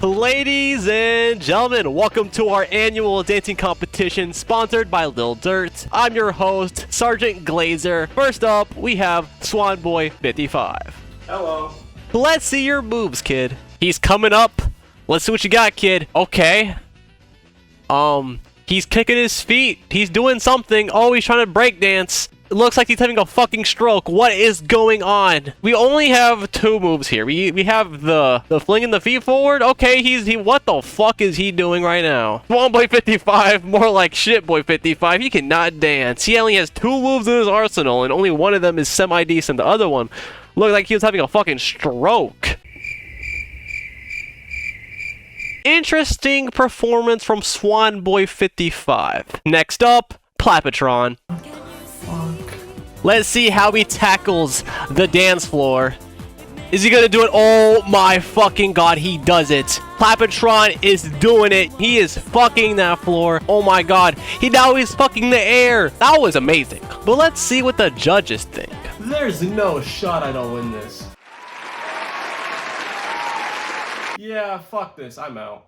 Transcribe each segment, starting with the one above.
Ladies and gentlemen, welcome to our annual dancing competition sponsored by Lil Dirt. I'm your host, Sergeant Glazer. First up, we have Swan Boy 55. Hello. Let's see your moves, kid. He's coming up. Let's see what you got, kid. Okay. He's kicking his feet. He's doing something. Oh, he's trying to break dance. It looks like he's having a fucking stroke. What is going on? We only have two moves here. We have the flinging the feet forward. Okay, he what the fuck is he doing right now? Swan Boy 55, more like Shit Boy 55. He cannot dance. He only has two moves in his arsenal, and only one of them is semi-decent. The other one looked like he was having a fucking stroke. Interesting performance from Swan Boy 55. Next up, Plapatron. Let's see how he tackles the dance floor. Is he gonna do it? Oh my fucking god, he does it. Plapatron is doing it. He is fucking that floor. Oh my god. He's fucking the air. That was amazing. But let's see what the judges think. There's no shot I don't win this. Yeah, fuck this. I'm out.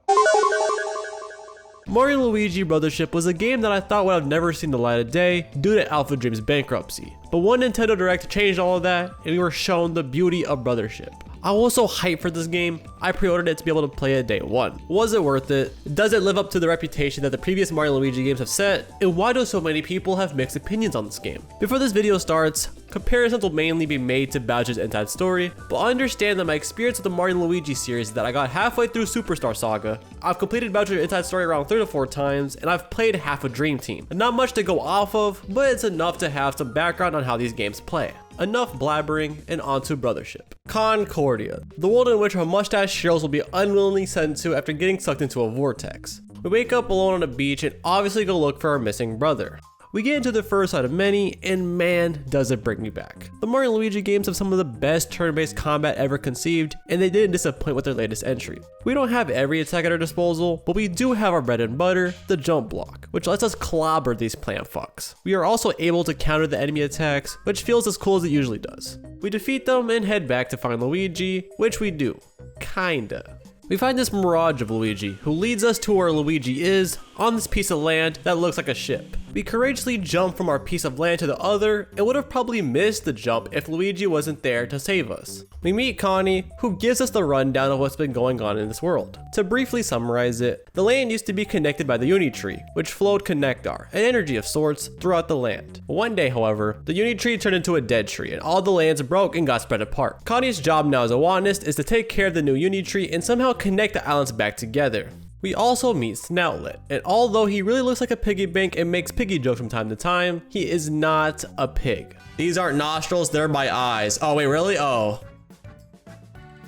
Mario & Luigi Brothership was a game that I thought would have never seen the light of day due to Alpha Dream's bankruptcy. But one Nintendo Direct changed all of that, and we were shown the beauty of Brothership. I was so hyped for this game, I pre-ordered it to be able to play it day one. Was it worth it? Does it live up to the reputation that the previous Mario & Luigi games have set? And why do so many people have mixed opinions on this game? Before this video starts, comparisons will mainly be made to Bowser's Inside Story, but understand that my experience with the Mario & Luigi series is that I got halfway through Superstar Saga, I've completed Bowser's Inside Story around 3 to 4 times, and I've played half a Dream Team. Not much to go off of, but it's enough to have some background on how these games play. Enough blabbering, and onto Brothership. Concordia, the world in which our mustache heroes will be unwillingly sent to after getting sucked into a vortex. We wake up alone on a beach and obviously go look for our missing brother. We get into the first out of many, and man, does it bring me back. The Mario & Luigi games have some of the best turn-based combat ever conceived, and they didn't disappoint with their latest entry. We don't have every attack at our disposal, but we do have our bread and butter, the jump block, which lets us clobber these plant fucks. We are also able to counter the enemy attacks, which feels as cool as it usually does. We defeat them and head back to find Luigi, which we do. Kinda. We find this mirage of Luigi, who leads us to where Luigi is, on this piece of land that looks like a ship. We courageously jump from our piece of land to the other, and would have probably missed the jump if Luigi wasn't there to save us. We meet Connie, who gives us the rundown of what's been going on in this world. To briefly summarize it, the land used to be connected by the Uni Tree, which flowed Connectar, an energy of sorts, throughout the land. One day, however, the Uni Tree turned into a dead tree, and all the lands broke and got spread apart. Connie's job now as a botanist is to take care of the new Uni Tree and somehow connect the islands back together. We also meet Snoutlet, and although he really looks like a piggy bank and makes piggy jokes from time to time, he is not a pig. These aren't nostrils, they're my eyes. Oh wait, really? Oh,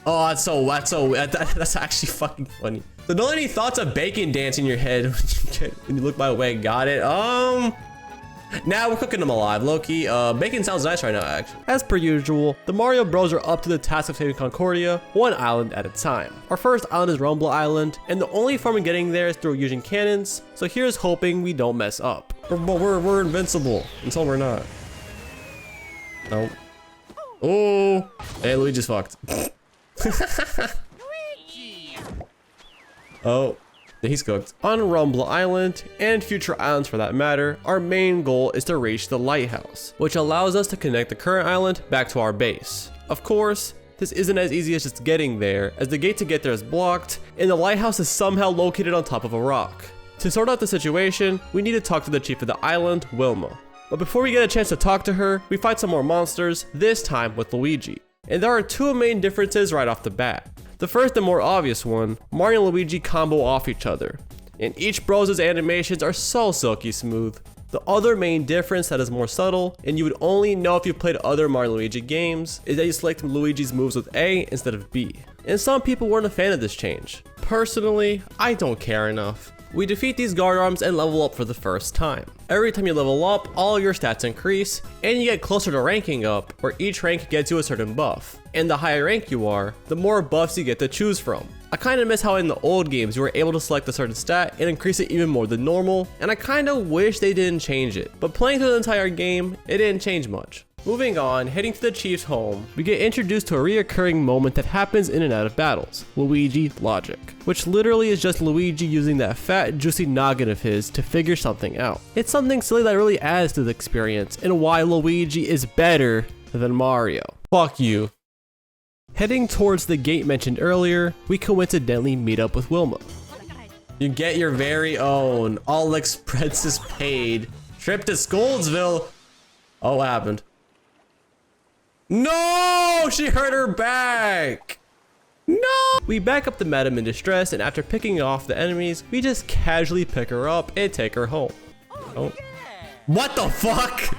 that's actually fucking funny. So don't let any thoughts of bacon dance in your head when you look my way. Got it? Now we're cooking them alive, Loki. Bacon sounds nice right now, actually. As per usual, the Mario Bros are up to the task of saving Concordia, one island at a time. Our first island is Rumble Island, and the only form of getting there is through using cannons, so here's hoping we don't mess up. But we're invincible, until we're not. Nope. Oh, hey, Luigi's fucked. Oh. He's cooked. On Rumble Island, and future islands for that matter, our main goal is to reach the lighthouse, which allows us to connect the current island back to our base. Of course, this isn't as easy as just getting there, as the gate to get there is blocked, and the lighthouse is somehow located on top of a rock. To sort out the situation, we need to talk to the chief of the island, Wilma. But before we get a chance to talk to her, we fight some more monsters, this time with Luigi. And there are two main differences right off the bat. The first and more obvious one, Mario and Luigi combo off each other, and each Bros' animations are so silky smooth. The other main difference that is more subtle, and you would only know if you played other Mario and Luigi games, is that you select Luigi's moves with A instead of B. And some people weren't a fan of this change. Personally, I don't care enough. We defeat these guard arms and level up for the first time. Every time you level up, all your stats increase, and you get closer to ranking up, where each rank gets you a certain buff. And the higher rank you are, the more buffs you get to choose from. I kinda miss how in the old games you were able to select a certain stat and increase it even more than normal, and I kinda wish they didn't change it. But playing through the entire game, it didn't change much. Moving on, heading to the Chief's home, we get introduced to a reoccurring moment that happens in and out of battles, Luigi logic, which literally is just Luigi using that fat, juicy noggin of his to figure something out. It's something silly that really adds to the experience and why Luigi is better than Mario. Fuck you. Heading towards the gate mentioned earlier, we coincidentally meet up with Wilma. You get your very own all expenses paid trip to Scoldsville. Oh, what happened? No, she hurt her back. No. We back up the madam in distress, and after picking off the enemies, we just casually pick her up and take her home. Oh. What the fuck?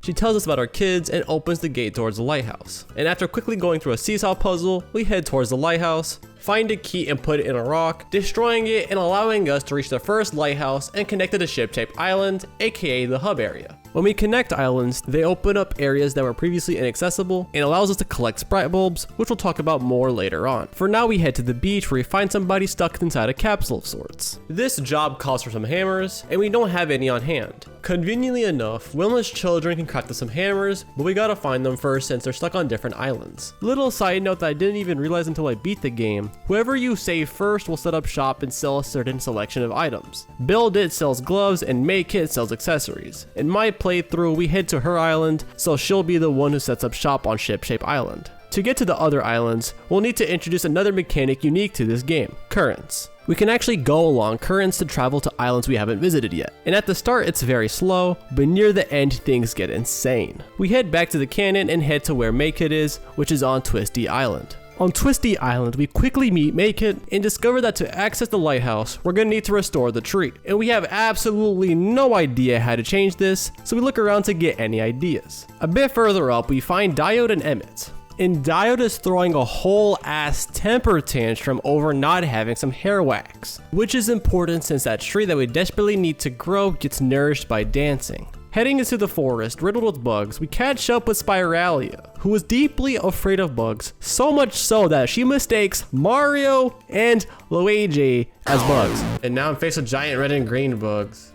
She tells us about our kids and opens the gate towards the lighthouse. And after quickly going through a seesaw puzzle, we head towards the lighthouse, find a key and put it in a rock, destroying it and allowing us to reach the first lighthouse and connect to the ship-shaped island, aka the hub area. When we connect islands, they open up areas that were previously inaccessible and allows us to collect sprite bulbs, which we'll talk about more later on. For now, we head to the beach where we find somebody stuck inside a capsule of sorts. This job calls for some hammers, and we don't have any on hand. Conveniently enough, Wilma's children can craft us some hammers, but we gotta find them first since they're stuck on different islands. Little side note that I didn't even realize until I beat the game, whoever you save first will set up shop and sell a certain selection of items. Build It sells gloves and Make It sells accessories. In my playthrough, we head to her island, so she'll be the one who sets up shop on Ship-Shape Island. To get to the other islands, we'll need to introduce another mechanic unique to this game, currents. We can actually go along currents to travel to islands we haven't visited yet. And at the start it's very slow, but near the end things get insane. We head back to the cannon and head to where Make It is, which is on Twisty Island. On Twisty Island, we quickly meet Make It and discover that to access the lighthouse, we're gonna need to restore the tree. And we have absolutely no idea how to change this, so we look around to get any ideas. A bit further up, we find Diode and Emmett. And Diode is throwing a whole ass temper tantrum over not having some hair wax, which is important since that tree that we desperately need to grow gets nourished by dancing. Heading into the forest riddled with bugs, we catch up with Spiralia, who is deeply afraid of bugs, so much so that she mistakes Mario and Luigi as bugs. And now I'm faced with giant red and green bugs.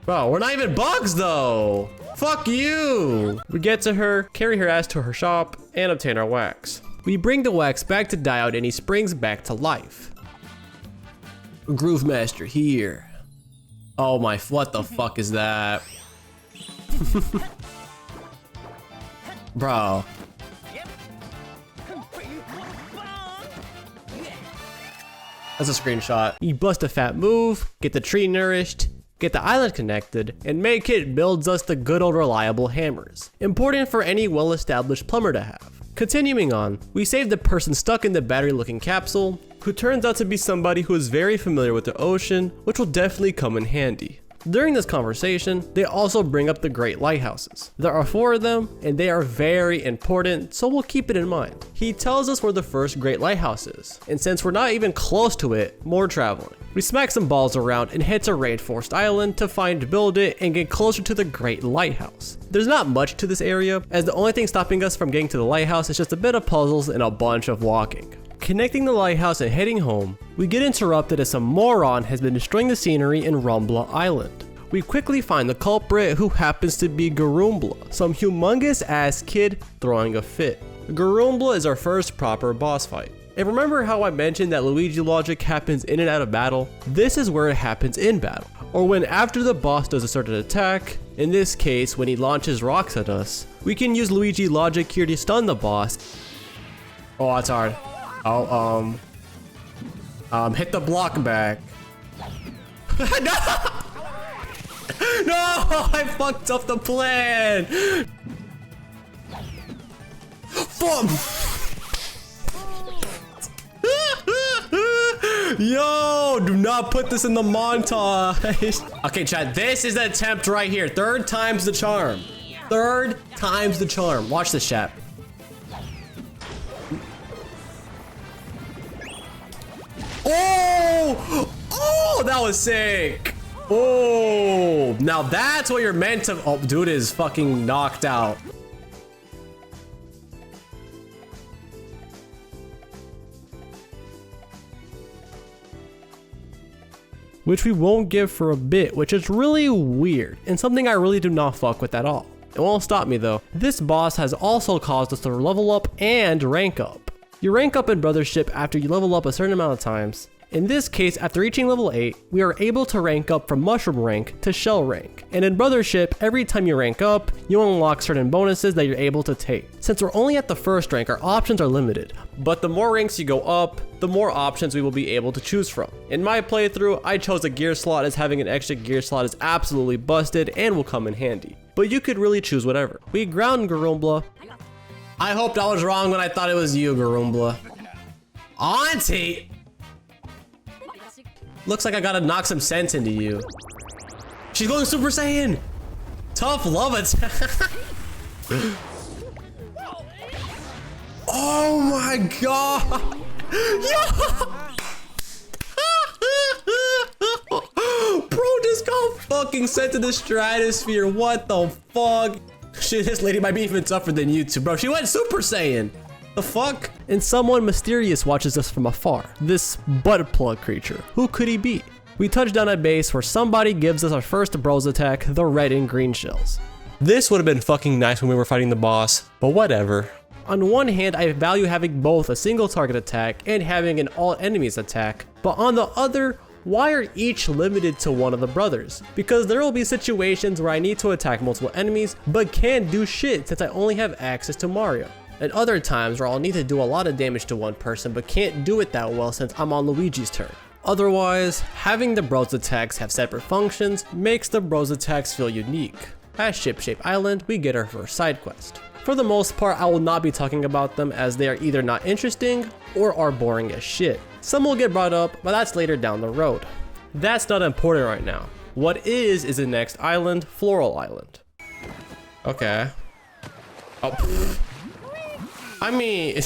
Bro, we're not even bugs though! Fuck you! We get to her, carry her ass to her shop, and obtain our wax. We bring the wax back to Diode and he springs back to life. Groove Master here. Oh my, what the fuck is that? Bro. That's a screenshot. You bust a fat move, get the tree nourished, get the island connected, and Make It builds us the good old reliable hammers. Important for any well-established plumber to have. Continuing on, we save the person stuck in the battery-looking capsule, who turns out to be somebody who is very familiar with the ocean, which will definitely come in handy. During this conversation, they also bring up the Great Lighthouses. There are 4 of them, and they are very important, so we'll keep it in mind. He tells us where the first Great Lighthouse is, and since we're not even close to it, more traveling. We smack some balls around and head to Rainforest Island to find Build It and get closer to the Great Lighthouse. There's not much to this area, as the only thing stopping us from getting to the lighthouse is just a bit of puzzles and a bunch of walking. Connecting the lighthouse and heading home, we get interrupted as some moron has been destroying the scenery in Rumbla Island. We quickly find the culprit, who happens to be Garumbla, some humongous ass kid throwing a fit. Garumbla is our first proper boss fight. And remember how I mentioned that Luigi logic happens in and out of battle? This is where it happens in battle, or when after the boss does a certain attack. In this case, when he launches rocks at us, we can use Luigi logic here to stun the boss. Oh, that's hard. Oh, hit the block back. No! No, I fucked up the plan. Yo, do not put this in the montage. Okay, chat, this is the attempt right here. 3rd time's the charm. 3rd time's the charm. Watch this, chat. Oh! Oh, that was sick. Oh, now that's what you're meant to. Oh, dude is fucking knocked out. which we won't give for a bit, which is really weird and something I really do not fuck with at all. It won't stop me though. This boss has also caused us to level up and rank up. You rank up in Brothership after you level up a certain amount of times. In this case, after reaching level 8, we are able to rank up from Mushroom rank to Shell rank. And in Brothership, every time you rank up, you unlock certain bonuses that you're able to take. Since we're only at the first rank, our options are limited. But the more ranks you go up, the more options we will be able to choose from. In my playthrough, I chose a gear slot as having an extra gear slot is absolutely busted and will come in handy. But you could really choose whatever. We ground Garumbla. I hoped I was wrong when I thought it was you, Garumbla. Auntie! Looks like I gotta knock some sense into you. She's going Super Saiyan! Tough love attack! Oh my god! Bro just got fucking sent to the stratosphere. What the fuck? Shit, this lady might be even tougher than you two, bro. She went Super Saiyan. The fuck? And someone mysterious watches us from afar. This butt plug creature. Who could he be? We touch down at base where somebody gives us our first bros attack, the red and green shells. This would have been fucking nice when we were fighting the boss, but whatever. On one hand, I value having both a single target attack and having an all enemies attack, but on the other, why are each limited to one of the brothers? Because there will be situations where I need to attack multiple enemies, but can't do shit since I only have access to Mario. And other times where I'll need to do a lot of damage to one person but can't do it that well since I'm on Luigi's turn. Otherwise, having the bros attacks have separate functions makes the bros attacks feel unique. At Ship Shape Island, we get our first side quest. For the most part, I will not be talking about them as they are either not interesting or are boring as shit. Some will get brought up, but that's later down the road. That's not important right now. What is the next island, Floral Island. Okay. Oh. I mean,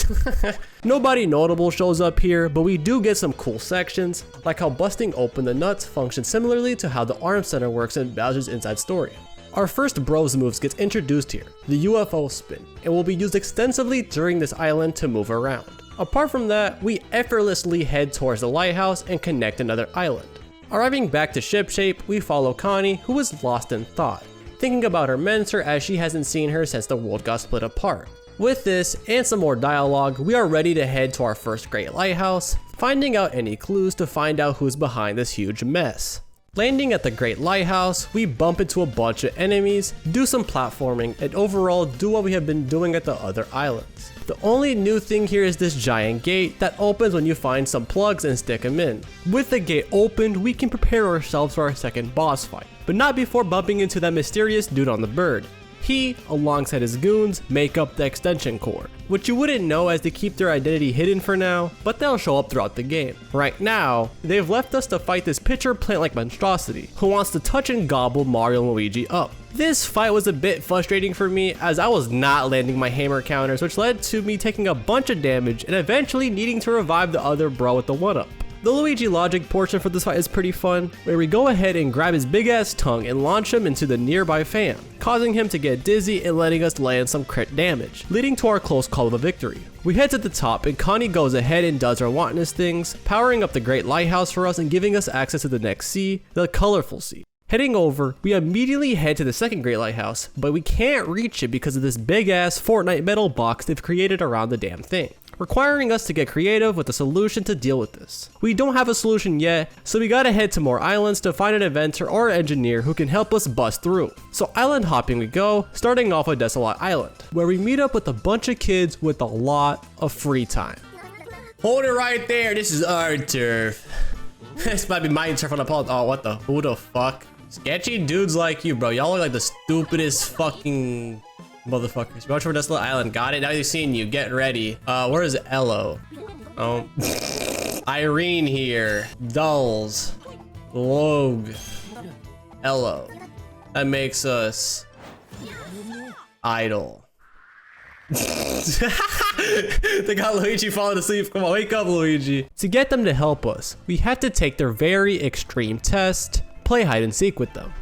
nobody notable shows up here, but we do get some cool sections, like how busting open the nuts functions similarly to how the arm center works in Bowser's Inside Story. Our first bros moves gets introduced here, the UFO spin, and will be used extensively during this island to move around. Apart from that, we effortlessly head towards the lighthouse and connect another island. Arriving back to Ship Shape, we follow Connie, who is lost in thought, thinking about her mentor as she hasn't seen her since the world got split apart. With this and some more dialogue, we are ready to head to our first Great Lighthouse, finding out any clues to find out who's behind this huge mess. Landing at the Great Lighthouse, we bump into a bunch of enemies, do some platforming, and overall do what we have been doing at the other islands. The only new thing here is this giant gate that opens when you find some plugs and stick them in. With the gate opened, we can prepare ourselves for our second boss fight, but not before bumping into that mysterious dude on the bird. He, alongside his goons, make up the extension cord, which you wouldn't know as they keep their identity hidden for now, but they'll show up throughout the game. Right now, they've left us to fight this pitcher plant-like monstrosity, who wants to touch and gobble Mario and Luigi up. This fight was a bit frustrating for me as I was not landing my hammer counters, which led to me taking a bunch of damage and eventually needing to revive the other bro with the 1-up. The Luigi logic portion for this fight is pretty fun, where we go ahead and grab his big ass tongue and launch him into the nearby fan, causing him to get dizzy and letting us land some crit damage, leading to our close call of a victory. We head to the top and Connie goes ahead and does her wantonness things, powering up the Great Lighthouse for us and giving us access to the next sea, the Colorful Sea. Heading over, we immediately head to the second Great Lighthouse, but we can't reach it because of this big ass Fortnite metal box they've created around the damn thing, requiring us to get creative with a solution to deal with this. We don't have a solution yet, so we gotta head to more islands to find an inventor or engineer who can help us bust through. So island hopping we go, starting off with Desolate Island, where we meet up with a bunch of kids with a lot of free time. Hold it right there, this is our turf. This might be my turf on the pole. Oh, what the, who the fuck? Sketchy dudes like you, bro. Y'all look like the stupidest fucking motherfuckers. Watch for Desolate Island. Got it. Now they've seen you. Get ready. Where is Ello? Oh. Irene here. Dulls. Logue. Ello. That makes us idle. They got Luigi falling asleep. Come on, wake up, Luigi. To get them to help us, we had to take their very extreme test, play hide and seek with them.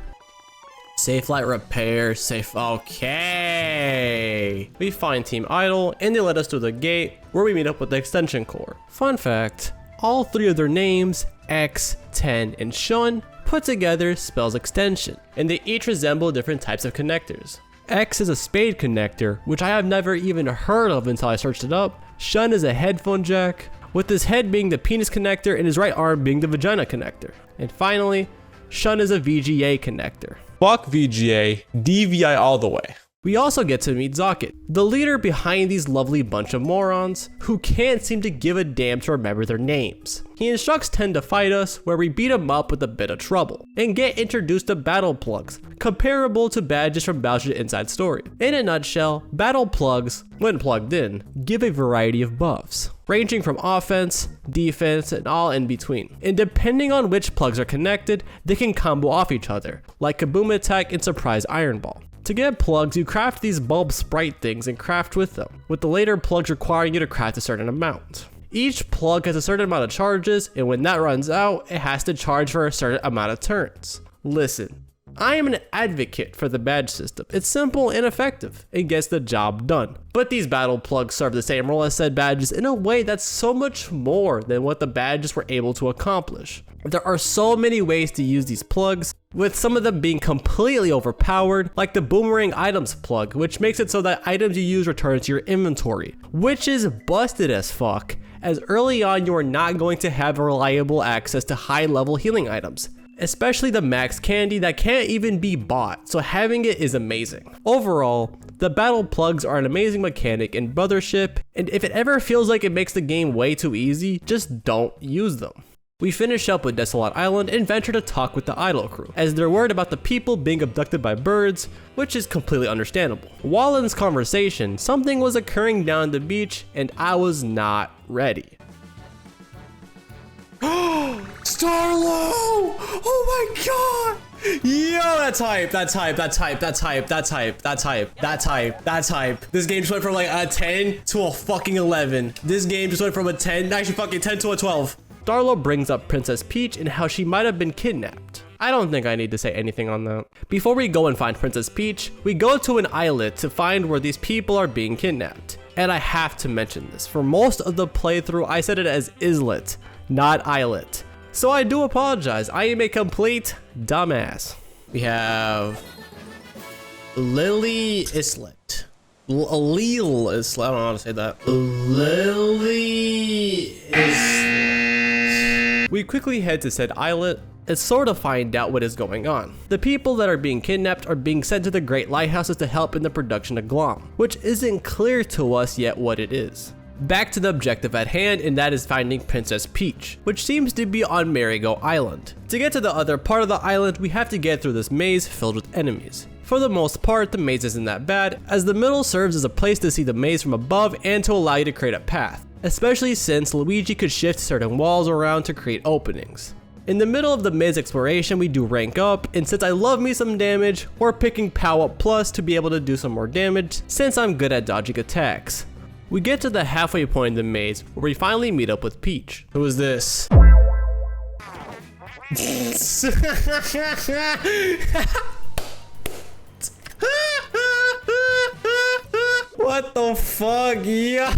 Safe light repair, safe, okay. We find Team Idle and they let us through the gate where we meet up with the extension core. Fun fact, All three of their names, X, 10, and Shun, put together spells extension, and they each resemble different types of connectors. X is a spade connector, which I have never even heard of until I searched it up. Shun is a headphone jack, with his head being the penis connector and his right arm being the vagina connector. And finally, Shun is a VGA connector. Fuck VGA, DVI all the way. We also get to meet Zocket, the leader behind these lovely bunch of morons who can't seem to give a damn to remember their names. He instructs 10 to fight us, where we beat him up with a bit of trouble, and get introduced to battle plugs, comparable to badges from Bowser's Inside Story. In a nutshell, battle plugs, when plugged in, give a variety of buffs, ranging from offense, defense, and all in between. And depending on which plugs are connected, they can combo off each other, like Kaboom Attack and Surprise Iron Ball. To get plugs, you craft these bulb sprite things and craft with them, with the later plugs requiring you to craft a certain amount. Each plug has a certain amount of charges, and when that runs out, it has to charge for a certain amount of turns. Listen, I am an advocate for the badge system. It's simple and effective, and gets the job done. But these battle plugs serve the same role as said badges in a way that's so much more than what the badges were able to accomplish. There are so many ways to use these plugs, with some of them being completely overpowered, like the boomerang items plug, which makes it so that items you use return to your inventory, which is busted as fuck, as early on you are not going to have reliable access to high level healing items, especially the max candy that can't even be bought, so having it is amazing. Overall, the battle plugs are an amazing mechanic in Brothership, and if it ever feels like it makes the game way too easy, just don't use them. We finish up with Desolate Island and venture to talk with the idol crew, as they're worried about the people being abducted by birds, which is completely understandable. While in this conversation, something was occurring down the beach, and I was not ready. Starlo! Oh my god! Yo, that's hype, that's hype, that's hype, that's hype, that's hype, that's hype, that's hype, that's hype. This game just went from like a 10 to a fucking 11. This game just went from a 10, actually fucking 10 to a 12. Starlo brings up Princess Peach and how she might have been kidnapped. I don't think I need to say anything on that. Before we go and find Princess Peach, we go to an islet to find where these people are being kidnapped. And I have to mention this, for most of the playthrough I said it as islet, not islet. So I do apologize, I am a complete dumbass. We have Lily Islet. Lil Islet, I don't know how to say that. Lily Islet. We quickly head to said islet and sort of find out what is going on. The people that are being kidnapped are being sent to the Great Lighthouses to help in the production of glom, which isn't clear to us yet what it is. Back to the objective at hand, and that is finding Princess Peach, which seems to be on Marigo Island. To get to the other part of the island, we have to get through this maze filled with enemies. For the most part, the maze isn't that bad, as the middle serves as a place to see the maze from above and to allow you to create a path, especially since Luigi could shift certain walls around to create openings. In the middle of the maze exploration, we do rank up, and since I love me some damage, we're picking Pow Up Plus to be able to do some more damage, since I'm good at dodging attacks. We get to the halfway point in the maze, where we finally meet up with Peach. Who is this? What the fuck? Yeah.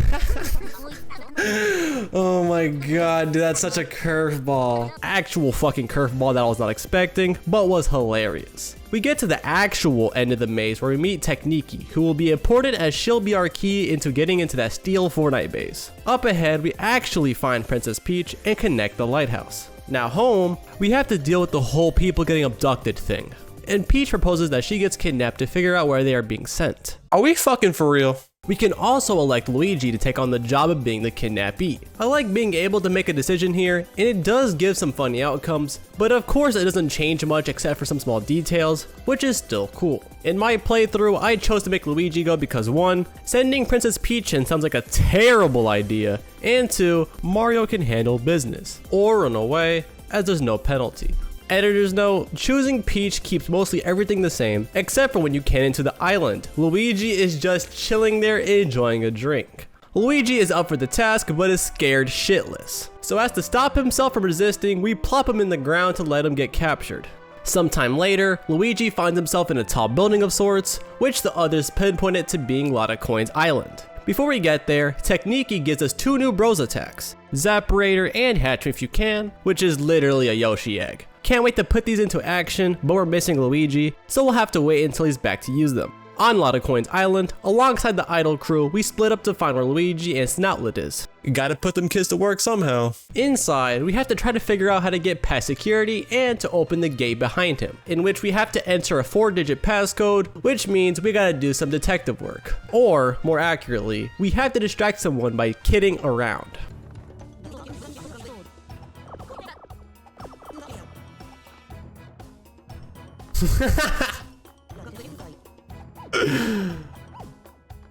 Oh my god, dude, that's such a curveball. Actual fucking curveball that I was not expecting, but was hilarious. We get to the actual end of the maze where we meet Techniki, who will be important as she'll be our key into getting into that steel Fortnite base. Up ahead, we actually find Princess Peach and connect the lighthouse. Now home, we have to deal with the whole people getting abducted thing. And Peach proposes that she gets kidnapped to figure out where they are being sent. Are we fucking for real? We can also elect Luigi to take on the job of being the kidnappee. I like being able to make a decision here, and it does give some funny outcomes, but of course it doesn't change much except for some small details, which is still cool. In my playthrough, I chose to make Luigi go because 1, sending Princess Peach in sounds like a terrible idea, and 2, Mario can handle business, or run away, as there's no penalty. Editor's note, choosing Peach keeps mostly everything the same, except for when you can into the island. Luigi is just chilling there enjoying a drink. Luigi is up for the task, but is scared shitless. So as to stop himself from resisting, we plop him in the ground to let him get captured. Sometime later, Luigi finds himself in a tall building of sorts, which the others pinpoint it to being Lotta Coin's island. Before we get there, Techniki gives us 2 new bros attacks, Zapperator and Hatch Me If You Can, which is literally a Yoshi egg. Can't wait to put these into action, but we're missing Luigi, so we'll have to wait until he's back to use them. On Lottacoin's Island, alongside the Idol crew, we split up to find where Luigi and Snoutlet is. You gotta put them kids to work somehow. Inside, we have to try to figure out how to get past security and to open the gate behind him, in which we have to enter a 4-digit passcode, which means we gotta do some detective work. Or, more accurately, we have to distract someone by kidding around.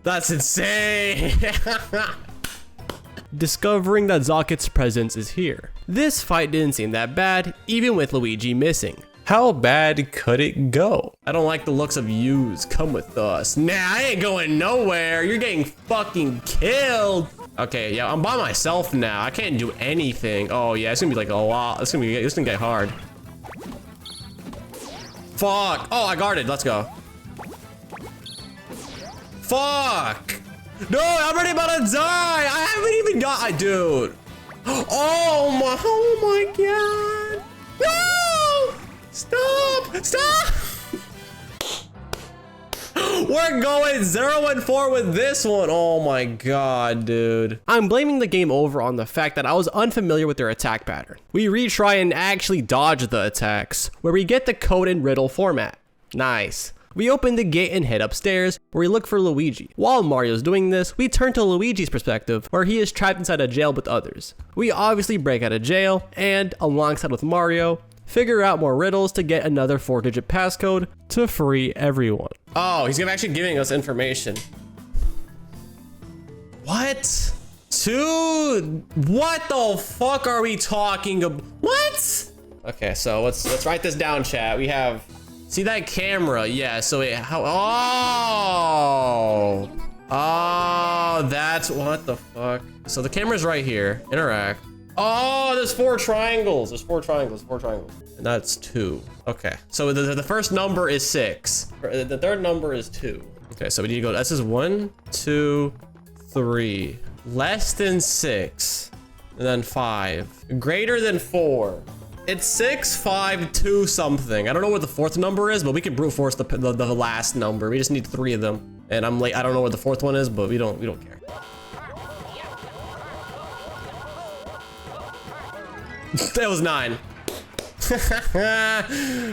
That's insane! Discovering that Zocket's presence is here. This fight didn't seem that bad, even with Luigi missing. How bad could it go? I don't like the looks of yous. Come with us. Nah, I ain't going nowhere. You're getting fucking killed. Okay, yeah, I'm by myself now. I can't do anything. Oh yeah, it's gonna be like a lot. It's gonna get hard. Fuck. Oh, I guarded. Let's go. Fuck. No, I'm already about to die. I haven't even got. Dude. Oh my god. No. Stop. Stop. We're going 0-4 with this one. Oh my god, dude. I'm blaming the game over on the fact that I was unfamiliar with their attack pattern. We retry and actually dodge the attacks, where we get the code in riddle format. Nice. We open the gate and head upstairs, where we look for Luigi. While Mario's doing this, we turn to Luigi's perspective, where he is trapped inside a jail with others. We obviously break out of jail, and, alongside with Mario, figure out more riddles to get another 4-digit passcode to free everyone. Oh, he's actually giving us information. What? Dude, what the fuck are we talking about? What? Okay, so let's write this down, chat. We have, see that camera? Yeah, so oh, that's, what the fuck? So the camera's right here, interact. Oh, there's 4 triangles. There's 4 triangles, 4 triangles. And that's 2. Okay, so the first number is 6. The third number is 2. Okay, so we need to go, this is 1, 2, 3. Less than 6. And then 5. Greater than 4. It's 6, 5, 2 something. I don't know what the 4th number is, but we can brute force the last number. We just need 3 of them. And I'm like, I don't know what the 4th one is, but we don't care. That was 9.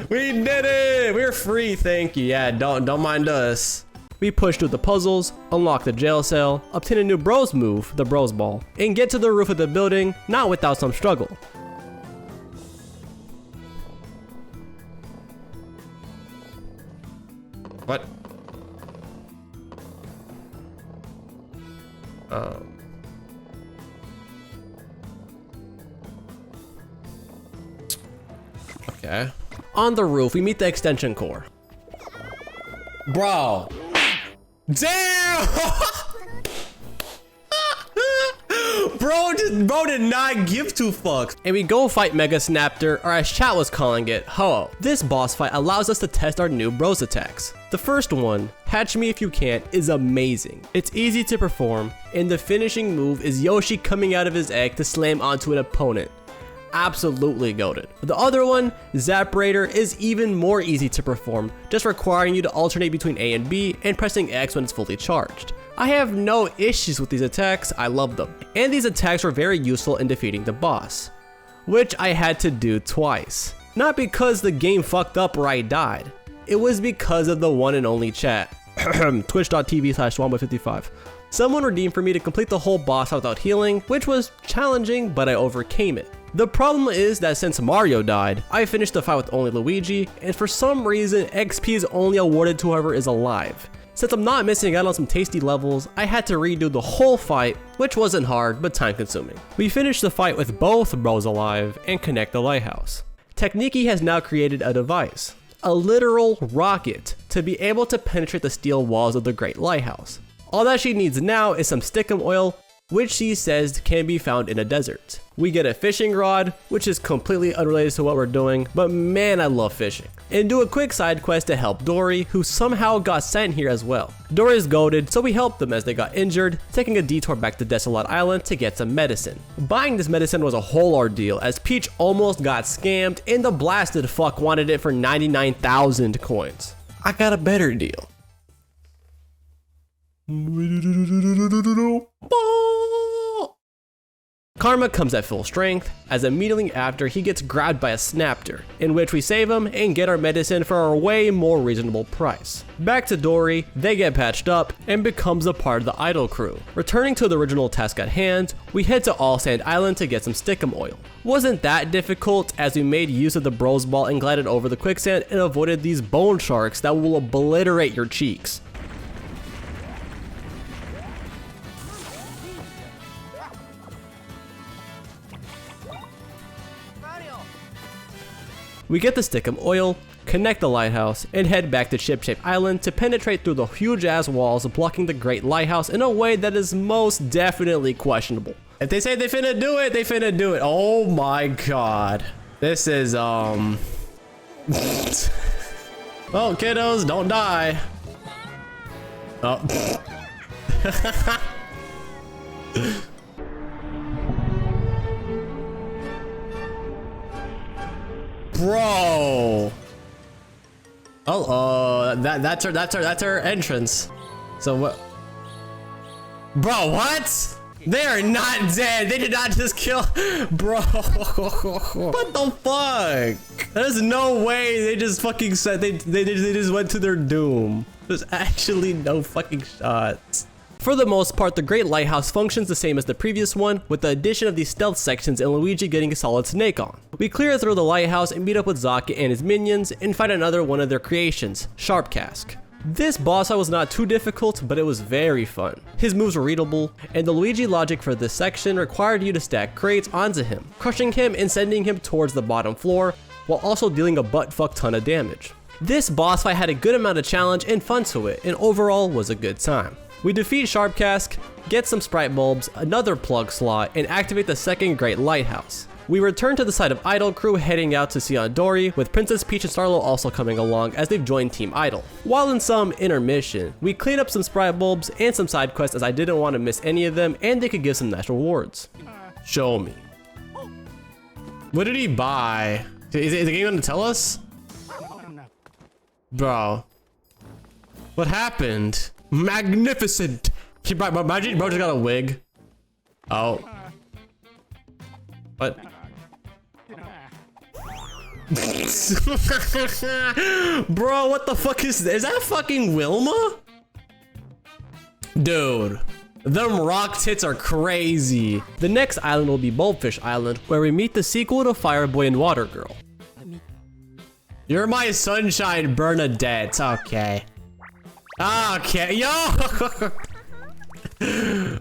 We did it! We're free, thank you. Yeah, don't mind us. We push through the puzzles, unlock the jail cell, obtain a new bros move, the bros ball, and get to the roof of the building, not without some struggle. What? Okay. On the roof, we meet the extension core. Bro. Damn! Bro did not give 2 fucks. And we go fight Mega Snapter, or as chat was calling it, Ho-Oh. This boss fight allows us to test our new bros attacks. The first one, Hatch Me If You Can't, is amazing. It's easy to perform, and the finishing move is Yoshi coming out of his egg to slam onto an opponent. Absolutely goated. The other one, Zapperator, is even more easy to perform, just requiring you to alternate between A and B and pressing X when it's fully charged. I have no issues with these attacks, I love them. And these attacks were very useful in defeating the boss, which I had to do twice. Not because the game fucked up or I died, it was because of the one and only chat. Twitch.tv/Swamboy55. Someone redeemed for me to complete the whole boss without healing, which was challenging, but I overcame it. The problem is that since Mario died, I finished the fight with only Luigi, and for some reason, XP is only awarded to whoever is alive. Since I'm not missing out on some tasty levels, I had to redo the whole fight, which wasn't hard, but time consuming. We finished the fight with both bros alive and connect the lighthouse. Techniki has now created a device, a literal rocket, to be able to penetrate the steel walls of the Great Lighthouse. All that she needs now is some stickum oil, which she says can be found in a desert. We get a fishing rod, which is completely unrelated to what we're doing, but man, I love fishing. And do a quick side quest to help Dory, who somehow got sent here as well. Dory is goaded, so we help them as they got injured, taking a detour back to Desolate Island to get some medicine. Buying this medicine was a whole ordeal, as Peach almost got scammed and the blasted fuck wanted it for 99,000 coins. I got a better deal. Karma comes at full strength, as immediately after he gets grabbed by a Snapter, in which we save him and get our medicine for a way more reasonable price. Back to Dory, they get patched up and becomes a part of the Idol crew. Returning to the original task at hand, we head to All Sand Island to get some stickum oil. Wasn't that difficult, as we made use of the Bros Ball and glided over the quicksand and avoided these bone sharks that will obliterate your cheeks. We get the stickum oil, connect the lighthouse, and head back to Ship Shape Island to penetrate through the huge ass walls blocking the Great Lighthouse in a way that is most definitely questionable. If they say they finna do it, they finna do it. Oh my god. This is, Oh, kiddos, don't die. Oh. Bro. Oh, that's her entrance. So what? Bro, what? They are not dead. They did not just kill. Bro. What the fuck? There's no way they just fucking said they just went to their doom. There's actually no fucking shots. For the most part, the Great Lighthouse functions the same as the previous one, with the addition of these stealth sections and Luigi getting a solid snake on. We clear through the lighthouse and meet up with Zaka and his minions and fight another one of their creations, Sharp Cask. This boss fight was not too difficult, but it was very fun. His moves were readable, and the Luigi logic for this section required you to stack crates onto him, crushing him and sending him towards the bottom floor, while also dealing a butt-fuck ton of damage. This boss fight had a good amount of challenge and fun to it, and overall was a good time. We defeat Sharp Cask, get some Sprite Bulbs, another plug slot, and activate the second Great Lighthouse. We return to the side of Idol crew heading out to see Aunt Dory, with Princess Peach and Starlo also coming along as they've joined Team Idol. While in some intermission, we clean up some Sprite Bulbs and some side quests as I didn't want to miss any of them and they could give some nice rewards. Show me. What did he buy? Is the game gonna tell us? Bro. What happened? Magnificent! Imagine bro just got a wig. Oh. What? Bro, what the fuck is that fucking Wilma? Dude, them rock tits are crazy. The next island will be Bulbfish Island, where we meet the sequel to Fireboy and Water Girl. You're my sunshine, Bernadette. Okay. Okay, yo!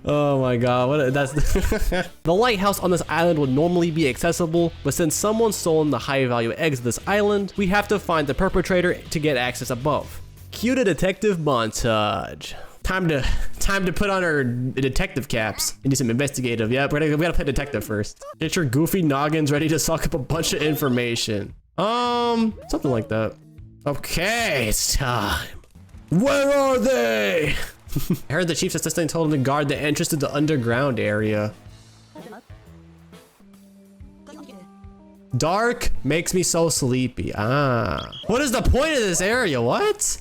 Oh my god, that's the lighthouse on this island would normally be accessible, but since someone's stolen the high value eggs of this island, we have to find the perpetrator to get access above. Cue the detective montage. Time to put on our detective caps and do some investigative. Yep, we gotta play detective first. Get your goofy noggins ready to suck up a bunch of information. Something like that. Okay, it's time. Where are they? I heard the chief's assistant told him to guard the entrance to the underground area. Dark makes me so sleepy. Ah. What is the point of this area? What?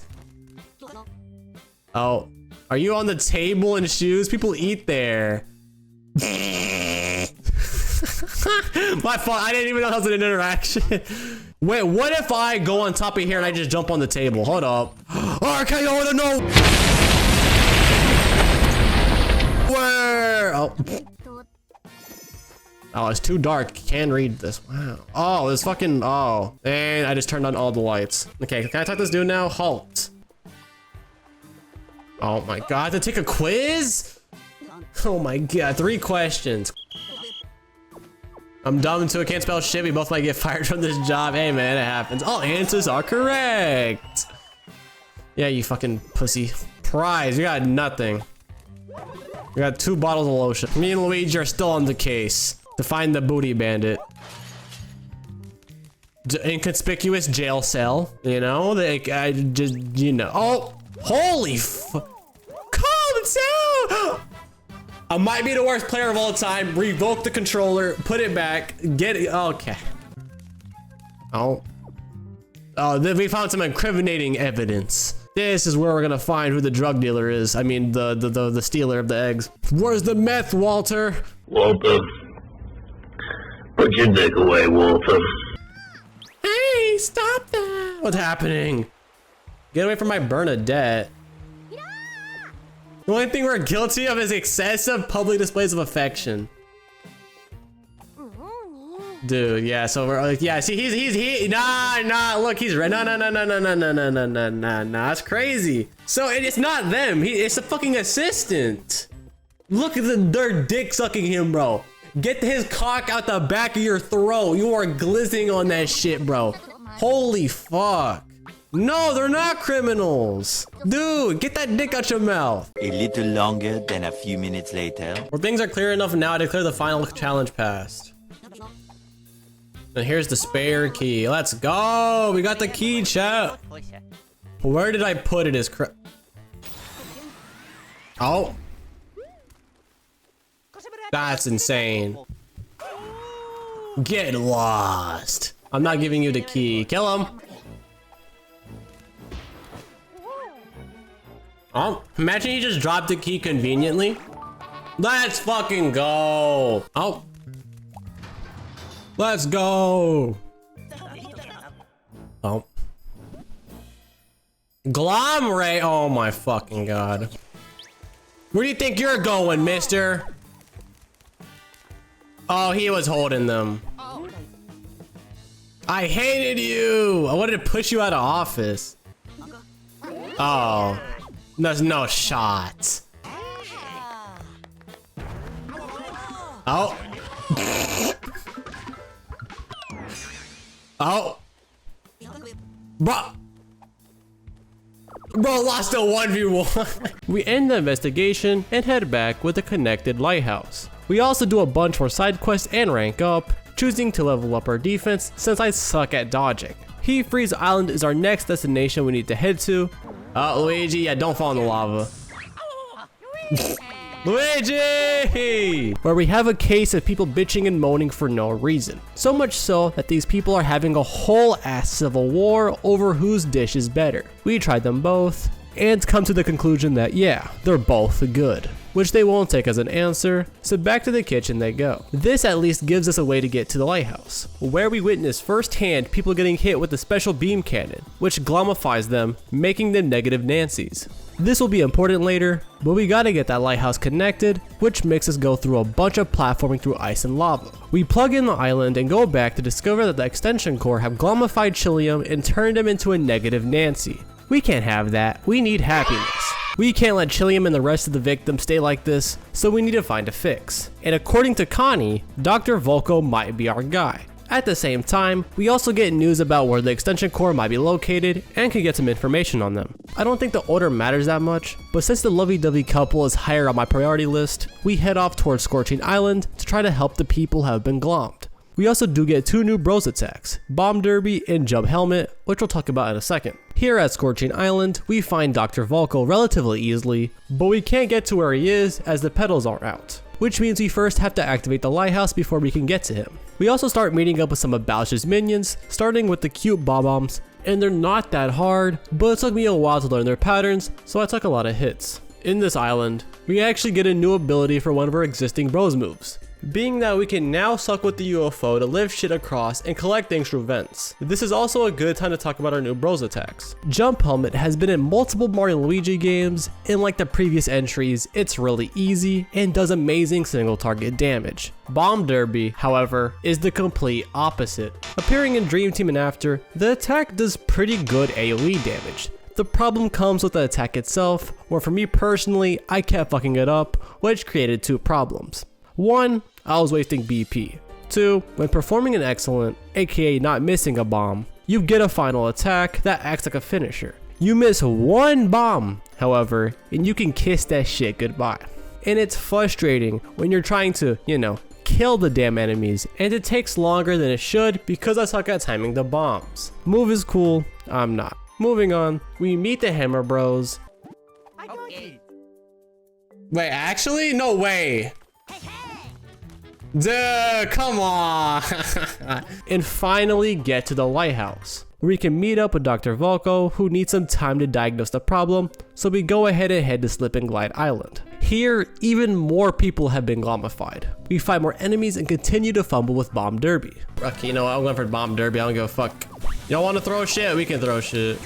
Oh, are you on the table in shoes? People eat there. My fault. I didn't even know that was an interaction. Wait, what if I go on top of here and I just jump on the table? Hold up. RKO to no. Where? Oh. Oh, it's too dark. Can't read this. Wow. Oh, this fucking. Oh. And I just turned on all the lights. Okay, can I talk to this dude now? Halt. Oh my god, I have to take a quiz? Oh my god, 3 questions. I'm dumb so I can't spell shit. We both might get fired from this job. Hey man, it happens. All answers are correct. Yeah, you fucking pussy. Prize, you got nothing. We got 2 bottles of lotion. Me and Luigi are still on the case to find the booty bandit. Inconspicuous jail cell, you know? Like, I just, you know. Oh, holy calm down! I might be the worst player of all time. Revoke the controller, put it back, get it, okay. Oh, then we found some incriminating evidence. This is where we're gonna find who the drug dealer is. I mean, the stealer of the eggs. Where's the meth, Walter? Walter. Put your dick away, Walter. Hey, stop that! What's happening? Get away from my Bernadette. The only thing we're guilty of is excessive public displays of affection. Dude, yeah, so we're like, yeah, see, nah, look, he's right. No, that's crazy. So it's not them, it's the fucking assistant. Look at they're dick sucking him, bro. Get his cock out the back of your throat. You are glistening on that shit, bro. Holy fuck. No, they're not criminals. Dude, get that dick out your mouth. A little longer than a few minutes later. Well, things are clear enough now to declare the final challenge passed. And here's the spare key. Let's go. We got the key, chat. Where did I put it? Is oh. That's insane. Get lost. I'm not giving you the key. Kill him. Oh, imagine you just dropped the key conveniently. Let's fucking go. Oh. Let's go. Oh. Glomerate. Oh my fucking god. Where do you think you're going, mister? Oh, he was holding them. I hated you. I wanted to push you out of office. Oh. There's no shot. Oh. Oh. Bro lost a 1v1. We end the investigation and head back with a connected lighthouse. We also do a bunch more side quests and rank up, choosing to level up our defense since I suck at dodging. Heat Freeze Island is our next destination we need to head to. Luigi, yeah, don't fall in the lava. Luigi! Where we have a case of people bitching and moaning for no reason. So much so that these people are having a whole ass civil war over whose dish is better. We tried them both and come to the conclusion that yeah, they're both good, which they won't take as an answer, so back to the kitchen they go. This at least gives us a way to get to the lighthouse, where we witness firsthand people getting hit with a special beam cannon, which glamifies them, making them negative Nancys. This will be important later, but we gotta get that lighthouse connected, which makes us go through a bunch of platforming through ice and lava. We plug in the island and go back to discover that the extension core have glamified Chilium and turned him into a negative Nancy. We can't have that, we need happiness. We can't let Chilium and the rest of the victims stay like this, so we need to find a fix. And according to Connie, Dr. Volko might be our guy. At the same time, we also get news about where the extension core might be located and can get some information on them. I don't think the order matters that much, but since the lovey-dovey couple is higher on my priority list, we head off towards Scorching Island to try to help the people who have been glommed. We also do get 2 new bros attacks, Bomb Derby and Jump Helmet, which we'll talk about in a second. Here at Scorching Island, we find Dr. Volko relatively easily, but we can't get to where he is as the pedals are out, which means we first have to activate the lighthouse before we can get to him. We also start meeting up with some of Bowser's minions, starting with the cute Bob-Ombs, and they're not that hard, but it took me a while to learn their patterns, so I took a lot of hits. In this island, we actually get a new ability for one of our existing bros moves, being that we can now suck with the UFO to lift shit across and collect things through vents. This is also a good time to talk about our new bros attacks. Jump Helmet has been in multiple Mario and Luigi games, and like the previous entries, it's really easy and does amazing single target damage. Bomb Derby, however, is the complete opposite. Appearing in Dream Team and After, the attack does pretty good AoE damage. The problem comes with the attack itself, where for me personally, I kept fucking it up, which created 2 problems. 1, I was wasting BP. 2, when performing an excellent, aka not missing a bomb, you get a final attack that acts like a finisher. You miss 1 bomb, however, and you can kiss that shit goodbye. and it's frustrating when you're trying to, you know, kill the damn enemies, and it takes longer than it should because I suck at timing the bombs. Move is cool, I'm not. Moving on, we meet the Hammer Bros. Wait, actually? No way. Dude, come on. And finally get to the lighthouse, where we can meet up with Dr. Volko, who needs some time to diagnose the problem, so we go ahead and head to Slip and Glide Island. Here, even more people have been glommified. We fight more enemies and continue to fumble with Bomb Derby. Okay, you know what? I'm going for Bomb Derby. I don't give a fuck. Y'all want to throw shit? We can throw shit.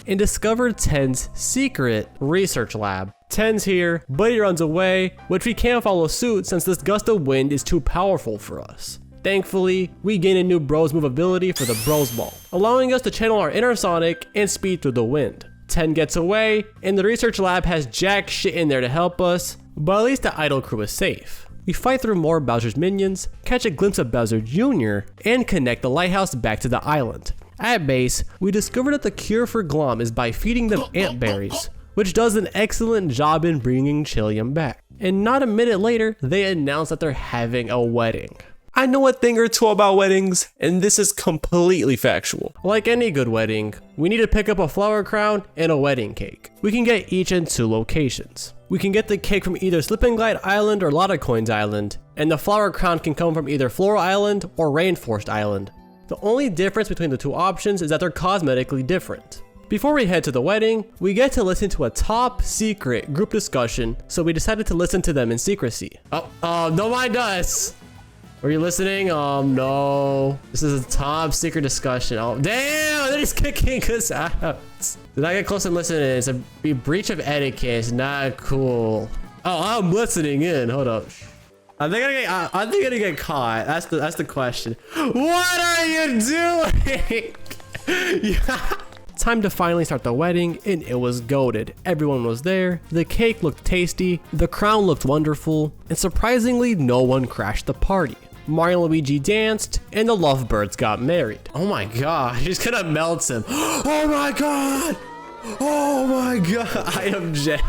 And discover 10's secret research lab. 10's here, but he runs away, which we can't follow suit since this gust of wind is too powerful for us. Thankfully, we gain a new Bros move ability for the Bros Ball, allowing us to channel our inner Sonic and speed through the wind. 10 gets away, and the research lab has jack shit in there to help us, but at least the idle crew is safe. We fight through more Bowser's minions, catch a glimpse of Bowser Jr., and connect the lighthouse back to the island. At base, we discover that the cure for Glom is by feeding them ant berries, which does an excellent job in bringing Chillium back. And not a minute later, they announce that they're having a wedding. I know a thing or two about weddings, and this is completely factual. Like any good wedding, we need to pick up a flower crown and a wedding cake. We can get each in 2 locations. We can get the cake from either Slip and Glide Island or Lotta Coins Island, and the flower crown can come from either Floral Island or Rainforest Island. The only difference between the 2 options is that they're cosmetically different. Before we head to the wedding, we get to listen to a top secret group discussion, so we decided to listen to them in secrecy. Don't mind us! Were you listening? No. This is a top secret discussion. Oh, damn! They're just kicking us out. Did I get close and listen? It's a breach of etiquette. It's not cool. Oh, I'm listening in. Hold up. I think I'm gonna get caught. That's the question. What are you doing? Yeah. Time to finally start the wedding, and it was goated. Everyone was there, the cake looked tasty, the crown looked wonderful, and surprisingly no one crashed the party. Mario and Luigi danced, and the lovebirds got married. Oh my god, he's gonna melt him. Oh my god! Oh my god, I object.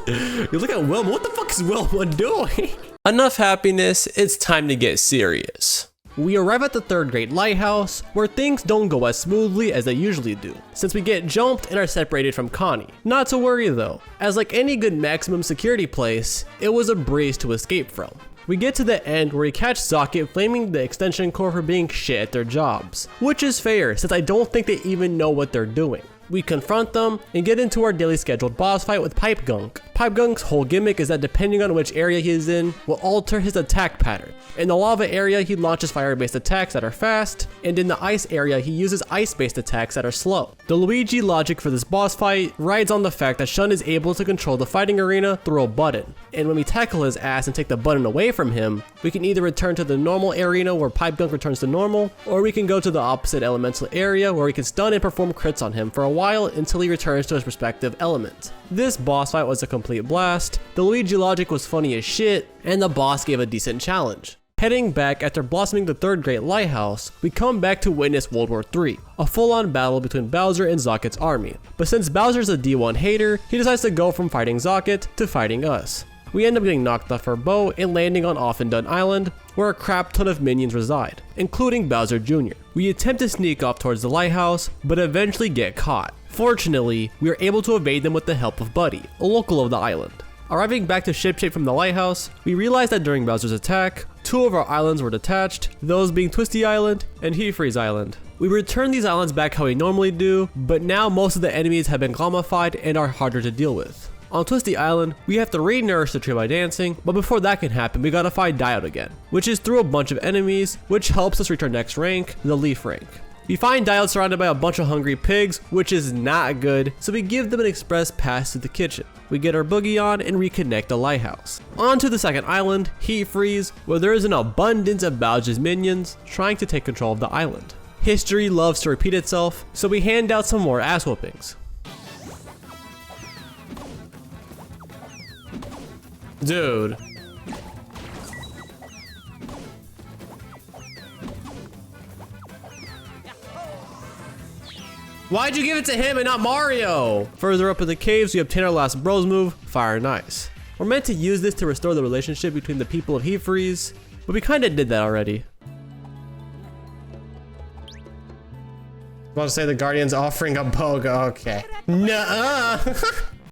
You look at Wilma, what the fuck is Wilma doing? Enough happiness, it's time to get serious. We arrive at the 3rd grade lighthouse, where things don't go as smoothly as they usually do, since we get jumped and are separated from Connie. Not to worry though, as like any good maximum security place, it was a breeze to escape from. We get to the end where we catch Socket flaming the extension core for being shit at their jobs, which is fair since I don't think they even know what they're doing. We confront them and get into our daily scheduled boss fight with Pipe Gunk. Pipe Gunk's whole gimmick is that depending on which area he is in, will alter his attack pattern. In the lava area, he launches fire-based attacks that are fast, and in the ice area, he uses ice-based attacks that are slow. The Luigi logic for this boss fight rides on the fact that Shun is able to control the fighting arena through a button, and when we tackle his ass and take the button away from him, we can either return to the normal arena where Pipe Gunk returns to normal, or we can go to the opposite elemental area where we can stun and perform crits on him for a while until he returns to his respective element. This boss fight was a complete blast, the Luigi logic was funny as shit, and the boss gave a decent challenge. Heading back after blossoming the 3rd grade lighthouse, we come back to witness World War III, a full-on battle between Bowser and Zocket's army. But since Bowser's a D1 hater, he decides to go from fighting Zocket to fighting us. We end up getting knocked off our boat and landing on Offendun Island, where a crap ton of minions reside, including Bowser Jr. We attempt to sneak off towards the lighthouse, but eventually get caught. Fortunately, we are able to evade them with the help of Buddy, a local of the island. Arriving back to shipshape from the lighthouse, we realize that during Bowser's attack, 2 of our islands were detached, those being Twisty Island and He Freeze Island. We return these islands back how we normally do, but now most of the enemies have been glommified and are harder to deal with. On Twisty Island, we have to re-nourish the tree by dancing, but before that can happen, we gotta fight Diode again, which is through a bunch of enemies, which helps us reach our next rank, the Leaf rank. We find Diode surrounded by a bunch of hungry pigs, which is not good, so we give them an express pass to the kitchen. We get our boogie on and reconnect the lighthouse. On to the 2nd island, Heat Freeze, where there is an abundance of Bowser's minions trying to take control of the island. History loves to repeat itself, so we hand out some more ass whoopings. Dude. Why'd you give it to him and not Mario? Further up in the caves, we obtain our last bros move, Fire and Ice. We're meant to use this to restore the relationship between the people of Heat Freeze, but we kinda did that already. About to say the Guardian's offering a BOGO, okay. Nuh-uh.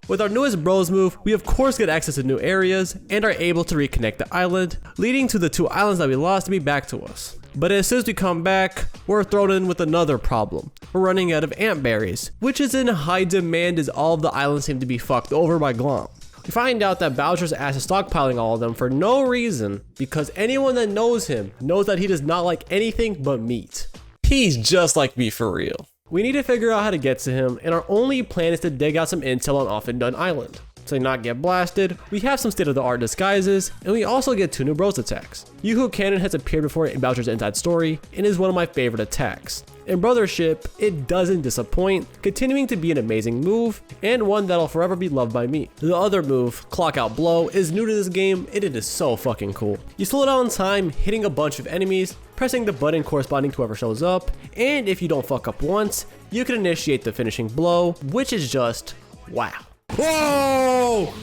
With our newest bros move, we of course get access to new areas and are able to reconnect the island, leading to the 2 islands that we lost to be back to us. But as soon as we come back, we're thrown in with another problem. We're running out of ant berries, which is in high demand as all of the islands seem to be fucked over by Glom. We find out that Bowser's ass is stockpiling all of them for no reason, because anyone that knows him knows that he does not like anything but meat. He's just like me for real. We need to figure out how to get to him, and our only plan is to dig out some intel on Off and Done Island. To not get blasted, we have some state-of-the-art disguises, and we also get 2 new bros attacks. Yoo-Hoo Cannon has appeared before in Bowser's Inside Story, and is one of my favorite attacks. In Brothership, it doesn't disappoint, continuing to be an amazing move, and one that'll forever be loved by me. The other move, Clock Out Blow, is new to this game, and it is so fucking cool. You slow down time, hitting a bunch of enemies, pressing the button corresponding to whoever shows up, and if you don't fuck up once, you can initiate the finishing blow, which is just wow. Whoa!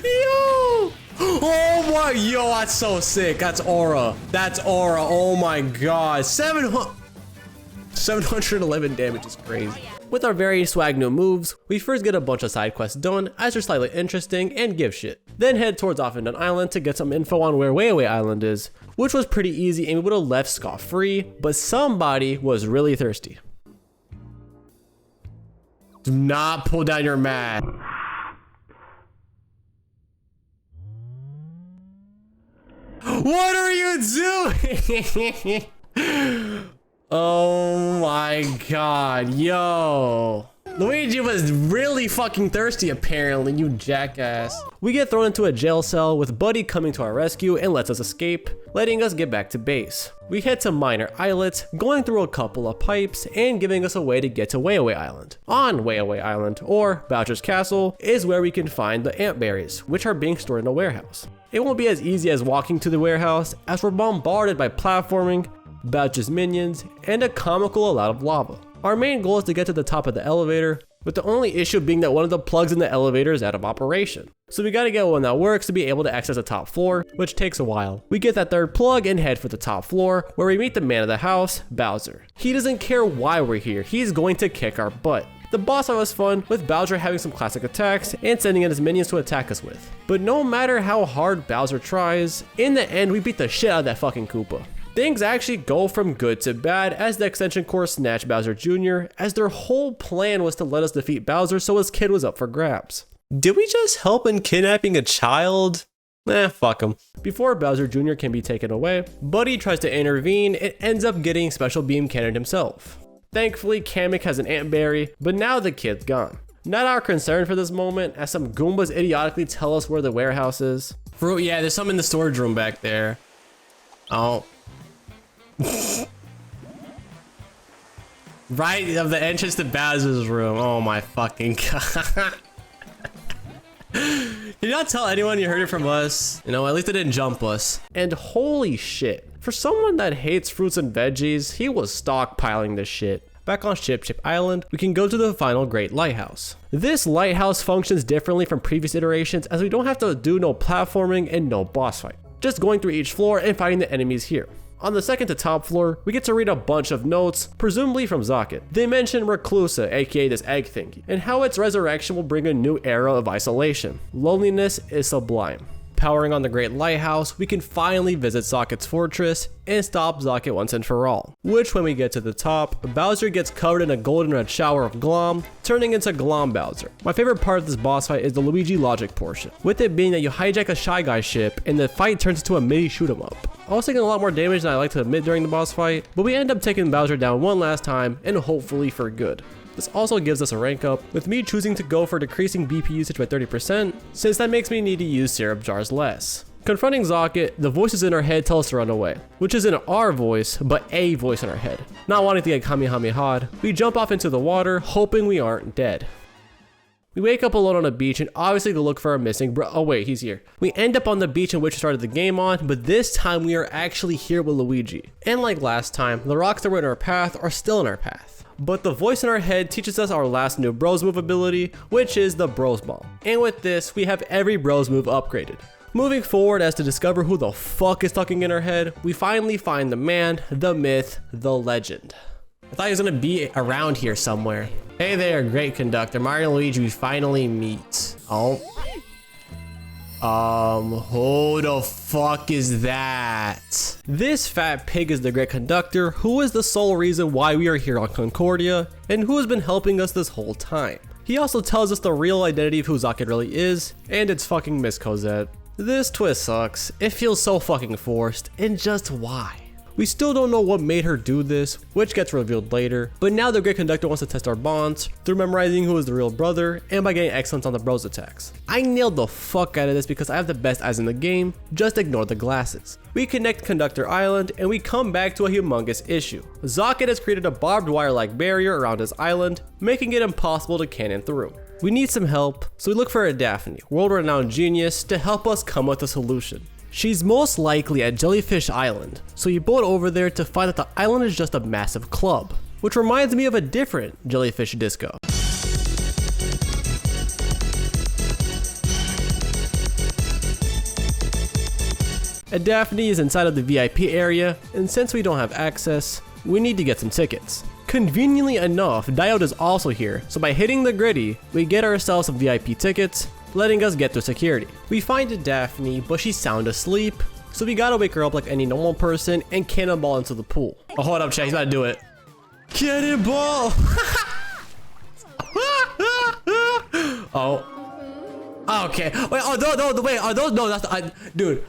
Yo! Oh my, yo, that's so sick. That's aura. That's aura. Oh my god. 711 damage is crazy. With our very swag new moves, we first get a bunch of side quests done as they're slightly interesting and give shit. Then head towards Off and Done Island to get some info on where Way Away Island is, which was pretty easy and we would have left scot-free, but somebody was really thirsty. Do not pull down your mat. What are you doing? Oh my god, yo. Luigi was really fucking thirsty apparently, you jackass. We get thrown into a jail cell with Buddy coming to our rescue and lets us escape, letting us get back to base. We head to minor islets, going through a couple of pipes and giving us a way to get to Way Away Island. On Way Away Island, or Bowser's Castle, is where we can find the ant berries, which are being stored in a warehouse. It won't be as easy as walking to the warehouse as we're bombarded by platforming, Bowser's minions, and a comical amount of lava. Our main goal is to get to the top of the elevator, with the only issue being that one of the plugs in the elevator is out of operation. So we gotta get one that works to be able to access the top floor, which takes a while. We get that third plug and head for the top floor, where we meet the man of the house, Bowser. He doesn't care why we're here, he's going to kick our butt. The boss fight was fun, with Bowser having some classic attacks and sending in his minions to attack us with. But no matter how hard Bowser tries, in the end we beat the shit out of that fucking Koopa. Things actually go from good to bad as the extension core snatched Bowser Jr., as their whole plan was to let us defeat Bowser so his kid was up for grabs. Did we just help in kidnapping a child? Fuck him. Before Bowser Jr. can be taken away, Buddy tries to intervene and ends up getting Special Beam Cannon himself. Thankfully, Kamek has an ant berry, but now the kid's gone. Not our concern for this moment, as some Goombas idiotically tell us where the warehouse is. Fruit, yeah, there's some in the storage room back there. Oh. Right of the entrance to Bowser's room. Oh my fucking god. Did you not tell anyone you heard it from us? You know, at least it didn't jump us. And holy shit. For someone that hates fruits and veggies, he was stockpiling this shit. Back on Chip Island, we can go to the final Great Lighthouse. This lighthouse functions differently from previous iterations as we don't have to do no platforming and no boss fight. Just going through each floor and fighting the enemies here. On the second to top floor, we get to read a bunch of notes, presumably from Zocket. They mention Reclusa, aka this egg thingy, and how its resurrection will bring a new era of isolation. Loneliness is sublime. Powering on the Great Lighthouse, we can finally visit Zocket's fortress and stop Zocket once and for all. Which, when we get to the top, Bowser gets covered in a golden red shower of Glom, turning into Glom Bowser. My favorite part of this boss fight is the Luigi logic portion, with it being that you hijack a Shy Guy ship and the fight turns into a mini shoot 'em up. I was taking a lot more damage than I like to admit during the boss fight, but we end up taking Bowser down one last time, and hopefully for good. This also gives us a rank up, with me choosing to go for decreasing BP usage by 30%, since that makes me need to use syrup jars less. Confronting Zocket, the voices in our head tell us to run away, which isn't our voice, but a voice in our head. Not wanting to get Kamehameha'd, we jump off into the water, hoping we aren't dead. We wake up alone on a beach and obviously go look for our missing bro. Oh wait, he's here. We end up on the beach in which we started the game on, but this time we are actually here with Luigi. And like last time, the rocks that were in our path are still in our path. But the voice in our head teaches us our last new bros move ability, which is the bros ball. And with this, we have every bros move upgraded. Moving forward as to discover who the fuck is talking in our head, we finally find the man, the myth, the legend. I thought he was gonna be around here somewhere. Hey there, great conductor. Mario and Luigi, we finally meet. Oh. Who the fuck is that? This fat pig is the great conductor, who is the sole reason why we are here on Concordia, and who has been helping us this whole time. He also tells us the real identity of who Zocket really is, and it's fucking Miss Cosette. This twist sucks. It feels so fucking forced, and just why? We still don't know what made her do this, which gets revealed later, but now the great conductor wants to test our bonds through memorizing who is the real brother and by getting excellence on the bros attacks. I nailed the fuck out of this because I have the best eyes in the game, just ignore the glasses. We connect Conductor Island and we come back to a humongous issue. Zocket has created a barbed wire-like barrier around his island, making it impossible to cannon through. We need some help, so we look for a Daphne, world-renowned genius, to help us come with a solution. She's most likely at Jellyfish Island, so you boat over there to find that the island is just a massive club, which reminds me of a different jellyfish disco. And Daphne is inside of the VIP area, and since we don't have access, we need to get some tickets. Conveniently enough, Diode is also here, so by hitting the griddy, we get ourselves some VIP tickets, letting us get through security. We find a Daphne, but she's sound asleep, so we gotta wake her up like any normal person and cannonball into the pool. Oh, hold up, Chad, he's about to do it. Cannonball! Oh. Okay. Wait, oh, no, wait, are those, no, that's, dude.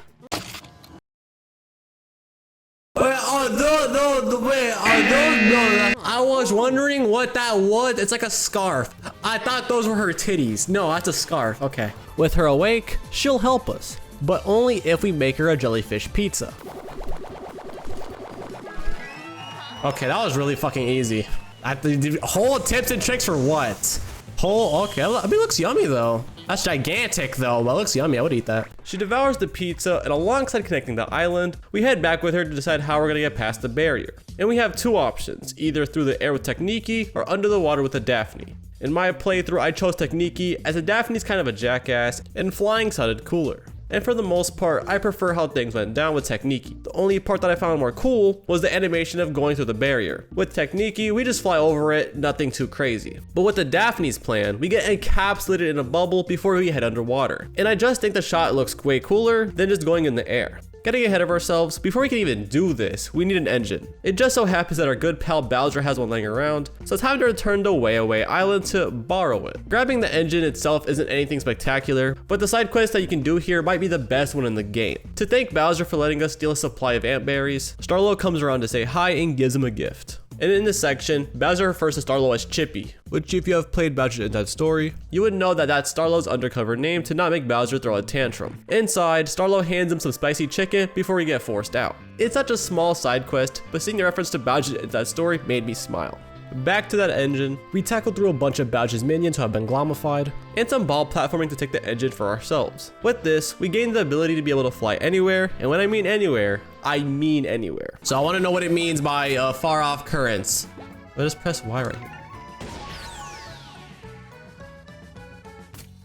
I was wondering what that was. It's like a scarf. I thought those were her titties. No, that's a scarf. Okay. With her awake, she'll help us, but only if we make her a jellyfish pizza. Okay, that was really fucking easy. Whole tips and tricks for what? Okay, I mean, it looks yummy though. That's gigantic though, but it looks yummy. I would eat that. She devours the pizza, and alongside connecting the island, we head back with her to decide how we're gonna get past the barrier. And we have two options, either through the air with Techniki or under the water with a Daphne. In my playthrough, I chose Techniki as a Daphne's kind of a jackass, and flying sounded cooler. And for the most part, I prefer how things went down with Techniki. The only part that I found more cool was the animation of going through the barrier. With Techniki, we just fly over it, nothing too crazy. But with the Daphne's plan, we get encapsulated in a bubble before we head underwater. And I just think the shot looks way cooler than just going in the air. Getting ahead of ourselves, before we can even do this, we need an engine. It just so happens that our good pal Bowser has one laying around, so it's time to return to Way Away Island to borrow it. Grabbing the engine itself isn't anything spectacular, but the side quest that you can do here might be the best one in the game. To thank Bowser for letting us steal a supply of ant berries, Starlo comes around to say hi and gives him a gift. And in this section, Bowser refers to Starlo as Chippy, which if you have played Bowser's Inside Story, you would know that that's Starlo's undercover name to not make Bowser throw a tantrum. Inside, Starlo hands him some spicy chicken before we get forced out. It's such a small side quest, but seeing the reference to Bowser's Inside Story made me smile. Back to that engine, we tackled through a bunch of Bowser's minions who have been glamified, and some ball platforming to take the engine for ourselves. With this, we gained the ability to be able to fly anywhere, and when I mean anywhere, I mean anywhere. So I want to know what it means by far off currents. Let us press Y right here.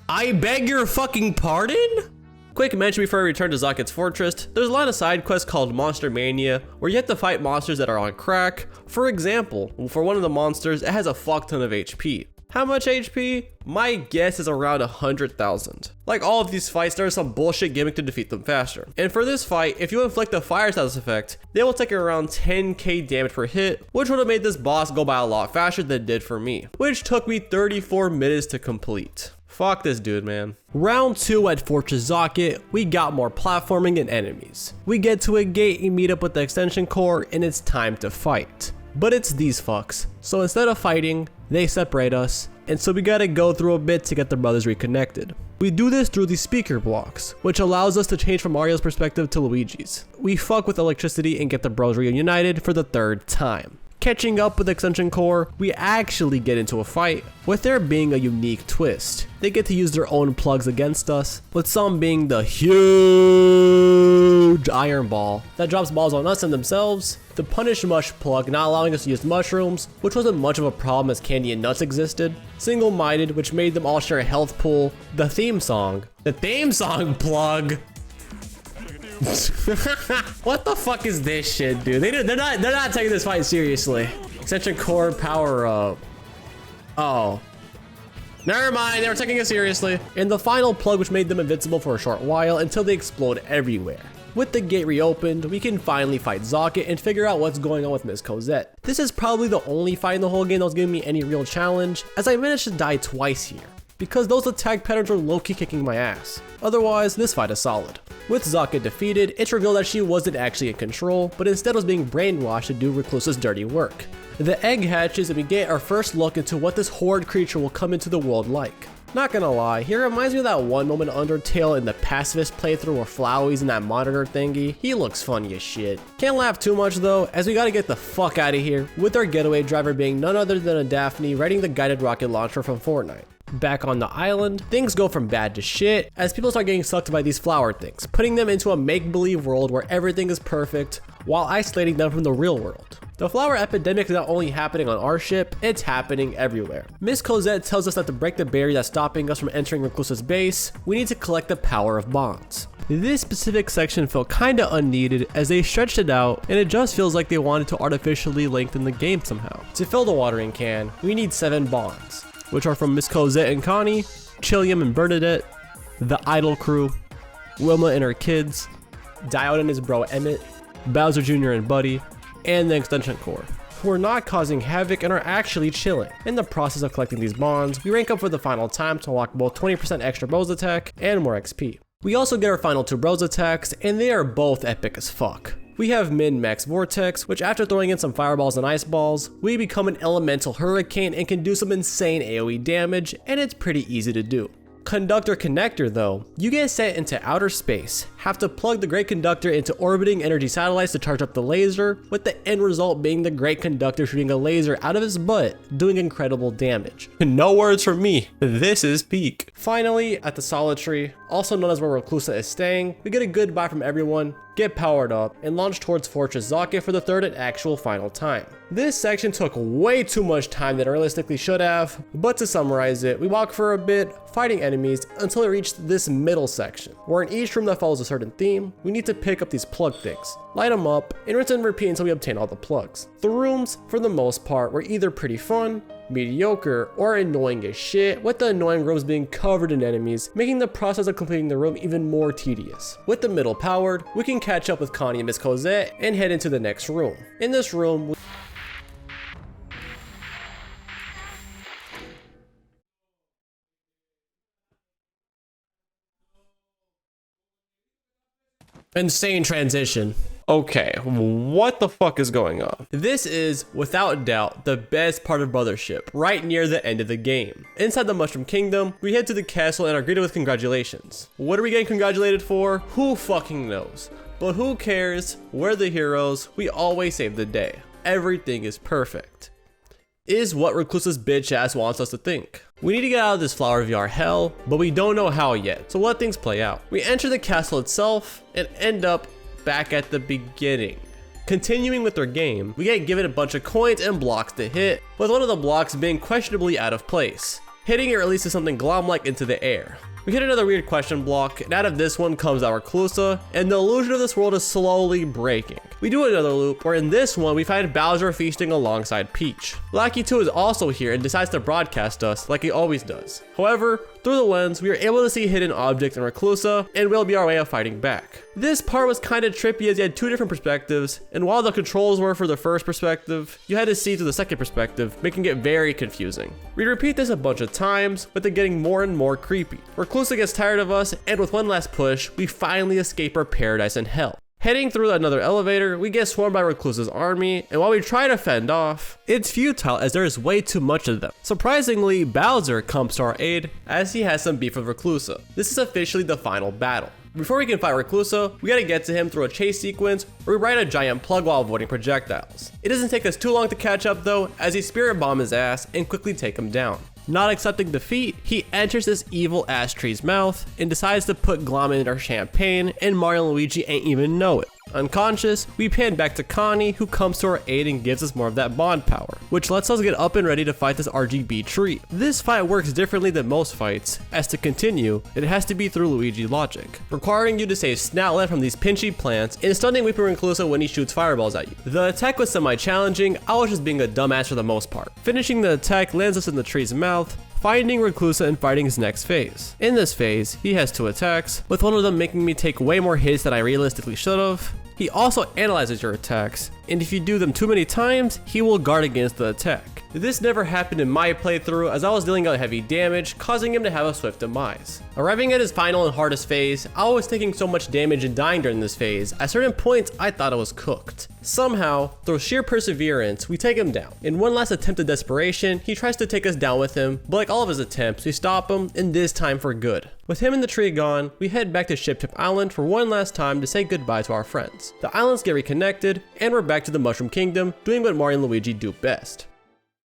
I beg your fucking pardon? Quick mention before I return to Zocket's fortress, there's a lot of side quests called Monster Mania, where you have to fight monsters that are on crack. For example, for one of the monsters, it has a fuck ton of HP. How much HP? My guess is around 100,000. Like all of these fights, there's some bullshit gimmick to defeat them faster. And for this fight, if you inflict the fire status effect, they will take around 10k damage per hit, which would have made this boss go by a lot faster than it did for me, which took me 34 minutes to complete. Fuck this dude, man. Round 2 at Fortress Zocket, we got more platforming and enemies. We get to a gate and meet up with the extension core, and it's time to fight. But it's these fucks. So instead of fighting, they separate us, and so we gotta go through a bit to get the brothers reconnected. We do this through the speaker blocks, which allows us to change from Mario's perspective to Luigi's. We fuck with electricity and get the bros reunited for the third time. Catching up with Extension Core, we actually get into a fight, with there being a unique twist. They get to use their own plugs against us, with some being the huge iron ball that drops balls on us and themselves, the Punish Mush plug not allowing us to use mushrooms, which wasn't much of a problem as candy and nuts existed, Single Minded, which made them all share a health pool, the theme song plug. What the fuck is this shit, dude? They're not taking this fight seriously. Extension Core power up. Oh. Never mind, they were taking it seriously. And the final plug, which made them invincible for a short while until they explode everywhere. With the gate reopened, we can finally fight Zocket and figure out what's going on with Miss Cosette. This is probably the only fight in the whole game that was giving me any real challenge, as I managed to die twice here, because those attack patterns were low-key kicking my ass. Otherwise, this fight is solid. With Zocket defeated, it's revealed that she wasn't actually in control, but instead was being brainwashed to do Reclusa's dirty work. The egg hatches and we get our first look into what this horrid creature will come into the world like. Not gonna lie, he reminds me of that one moment in Undertale in the pacifist playthrough where Flowey's in that monitor thingy. He looks funny as shit. Can't laugh too much though, as we gotta get the fuck out of here, with our getaway driver being none other than a Daphne riding the guided rocket launcher from Fortnite. Back on the island, things go from bad to shit as people start getting sucked by these flower things, putting them into a make-believe world where everything is perfect while isolating them from the real world. The flower epidemic is not only happening on our ship, it's happening everywhere. Miss Cosette tells us that to break the barrier that's stopping us from entering Reclusa's base, we need to collect the power of bonds. This specific section felt kinda unneeded as they stretched it out and it just feels like they wanted to artificially lengthen the game somehow. To fill the watering can, we need 7 bonds, which are from Miss Cosette and Connie, Chilliam and Bernadette, the Idol crew, Wilma and her kids, Diode and his bro Emmett, Bowser Jr. and Buddy, and the Extension Core, who are not causing havoc and are actually chilling. In the process of collecting these bonds, we rank up for the final time to unlock both 20% extra Bros attack and more XP. We also get our final 2 Bros attacks, and they are both epic as fuck. We have Min-Max Vortex, which after throwing in some fireballs and ice balls, we become an elemental hurricane and can do some insane AoE damage, and it's pretty easy to do. Conductor Connector though, you get sent into outer space, have to plug the Great Conductor into orbiting energy satellites to charge up the laser, with the end result being the Great Conductor shooting a laser out of his butt, doing incredible damage. No words from me, this is peak. Finally, at the Solid Tree, also known as where Reclusa is staying, we get a goodbye from everyone, get powered up, and launch towards Fortress Zocket for the third and actual final time. This section took way too much time than it realistically should have, but to summarize it, we walk for a bit, fighting enemies, until we reached this middle section, where in each room that follows a certain theme, we need to pick up these plug things, light them up, and rinse and repeat until we obtain all the plugs. The rooms, for the most part, were either pretty fun, mediocre, or annoying as shit, with the annoying rooms being covered in enemies, making the process of completing the room even more tedious. With the middle powered, we can catch up with Connie and Miss Cosette and head into the next room. In this room, insane transition. Okay, what the fuck is going on? This is, without doubt, the best part of Brothership, right near the end of the game. Inside the Mushroom Kingdom, we head to the castle and are greeted with congratulations. What are we getting congratulated for? Who fucking knows? But who cares? We're the heroes. We always save the day. Everything is perfect. Is what Reclusa's bitch ass wants us to think. We need to get out of this Flower VR hell, but we don't know how yet, so let things play out. We enter the castle itself and end up back at the beginning. Continuing with our game, we get given a bunch of coins and blocks to hit, with one of the blocks being questionably out of place. Hitting it releases something glom-like into the air. We hit another weird question block, and out of this one comes our Reclusa, and the illusion of this world is slowly breaking. We do another loop, where in this one we find Bowser feasting alongside Peach. Lackey 2 is also here and decides to broadcast us like he always does. However, through the lens, we are able to see hidden objects in Reclusa, and will be our way of fighting back. This part was kinda trippy as you had 2 different perspectives, and while the controls were for the first perspective, you had to see through the second perspective, making it very confusing. We repeat this a bunch of times, with it getting more and more creepy. Reclusa gets tired of us, and with one last push, we finally escape our paradise in hell. Heading through another elevator, we get swarmed by Reclusa's army, and while we try to fend off, it's futile as there is way too much of them. Surprisingly, Bowser comes to our aid as he has some beef with Reclusa. This is officially the final battle. Before we can fight Reclusa, we gotta get to him through a chase sequence where we ride a giant plug while avoiding projectiles. It doesn't take us too long to catch up though, as he spirit bomb his ass and quickly take him down. Not accepting defeat, he enters this evil ass tree's mouth and decides to put Glom in our champagne, and Mario and Luigi ain't even know it. Unconscious, we pan back to Connie, who comes to our aid and gives us more of that bond power, which lets us get up and ready to fight this RGB tree. This fight works differently than most fights, as to continue, it has to be through Luigi logic, requiring you to save Snatlet from these pinchy plants and stunning Weeping Reclusa when he shoots fireballs at you. The attack was semi-challenging, I was just being a dumbass for the most part. Finishing the attack lands us in the tree's mouth, finding Reclusa and fighting his next phase. In this phase, he has 2 attacks, with one of them making me take way more hits than I realistically should've. He also analyzes your attacks, and if you do them too many times, he will guard against the attack. This never happened in my playthrough, as I was dealing out heavy damage, causing him to have a swift demise. Arriving at his final and hardest phase, I was taking so much damage and dying during this phase, at certain points I thought I was cooked. Somehow, through sheer perseverance, we take him down. In one last attempt of desperation, he tries to take us down with him, but like all of his attempts, we stop him, and this time for good. With him and the tree gone, we head back to Ship Tip Island for one last time to say goodbye to our friends. The islands get reconnected, and we're back to the Mushroom Kingdom, doing what Mario and Luigi do best.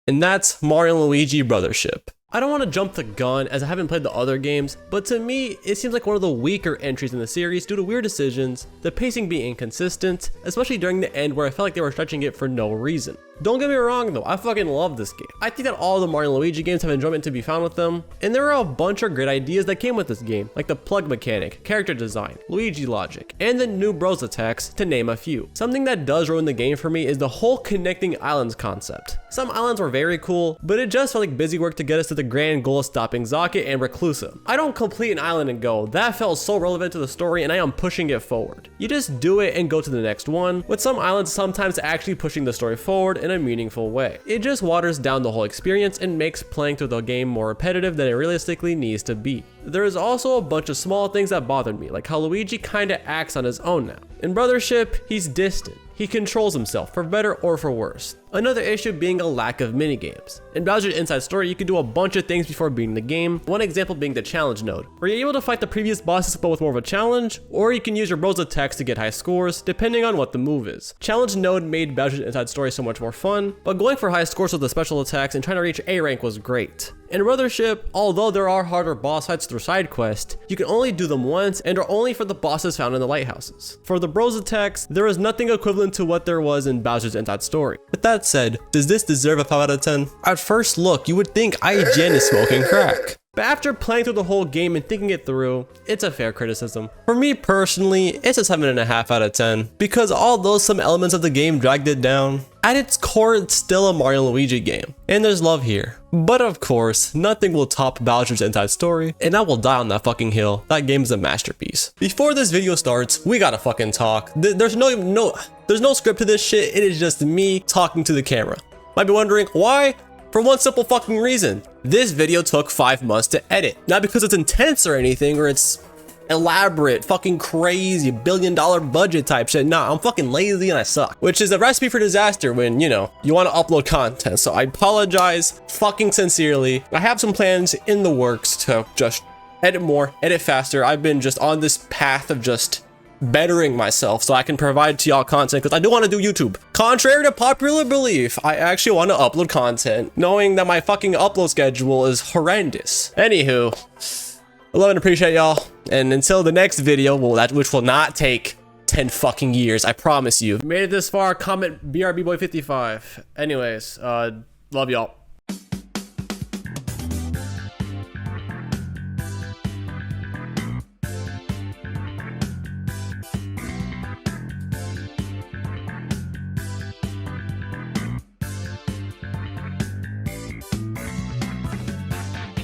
And that's Mario and Luigi Brothership. I don't want to jump the gun as I haven't played the other games, but to me, it seems like one of the weaker entries in the series due to weird decisions, the pacing being inconsistent, especially during the end where I felt like they were stretching it for no reason. Don't get me wrong though, I fucking love this game. I think that all the Mario and Luigi games have enjoyment to be found with them, and there are a bunch of great ideas that came with this game, like the plug mechanic, character design, Luigi logic, and the new bros attacks, to name a few. Something that does ruin the game for me is the whole connecting islands concept. Some islands were very cool, but it just felt like busy work to get us to the grand goal of stopping Zocket and Reclusa. I don't complete an island and go, that felt so relevant to the story and I am pushing it forward. You just do it and go to the next one, with some islands sometimes actually pushing the story forward in a meaningful way. It just waters down the whole experience and makes playing through the game more repetitive than it realistically needs to be. There is also a bunch of small things that bothered me, like how Luigi kinda acts on his own now. In Brothership, he's distant. He controls himself, for better or for worse. Another issue being a lack of minigames. In Bowser's Inside Story, you can do a bunch of things before beating the game, one example being the challenge node, where you're able to fight the previous bosses but with more of a challenge, or you can use your bros attacks to get high scores, depending on what the move is. Challenge node made Bowser's Inside Story so much more fun, but going for high scores with the special attacks and trying to reach A rank was great. In Brothership, although there are harder boss fights through side quests, you can only do them once and are only for the bosses found in the lighthouses. For the bros attacks, there is nothing equivalent to what there was in Bowser's Inside Story. With that said, does this deserve a 5 out of 10? At first look, you would think IGN is smoking crack. But after playing through the whole game and thinking it through, it's a fair criticism. For me personally, it's a 7.5 out of 10. Because although some elements of the game dragged it down, at its core it's still a Mario and Luigi game. And there's love here. But of course, nothing will top Bowser's Inside Story, and I will die on that fucking hill. That game is a masterpiece. Before this video starts, we gotta fucking talk. There's no script to this shit, it is just me talking to the camera. Might be wondering, why? For one simple fucking reason. This video took 5 months to edit. Not because it's intense or anything, or it's elaborate, fucking crazy, billion-dollar budget type shit. Nah, I'm fucking lazy and I suck. Which is a recipe for disaster when, you know, you want to upload content. So I apologize fucking sincerely. I have some plans in the works to just edit more, edit faster. I've been just on this path of just bettering myself so I can provide to y'all content, because I do want to do YouTube. Contrary to popular belief, I actually want to upload content, knowing that my fucking upload schedule is horrendous. Anywho, I love and appreciate y'all, and until the next video, which will not take 10 fucking years, I promise you. Made it this far, comment BRBboy55. Anyways, love y'all.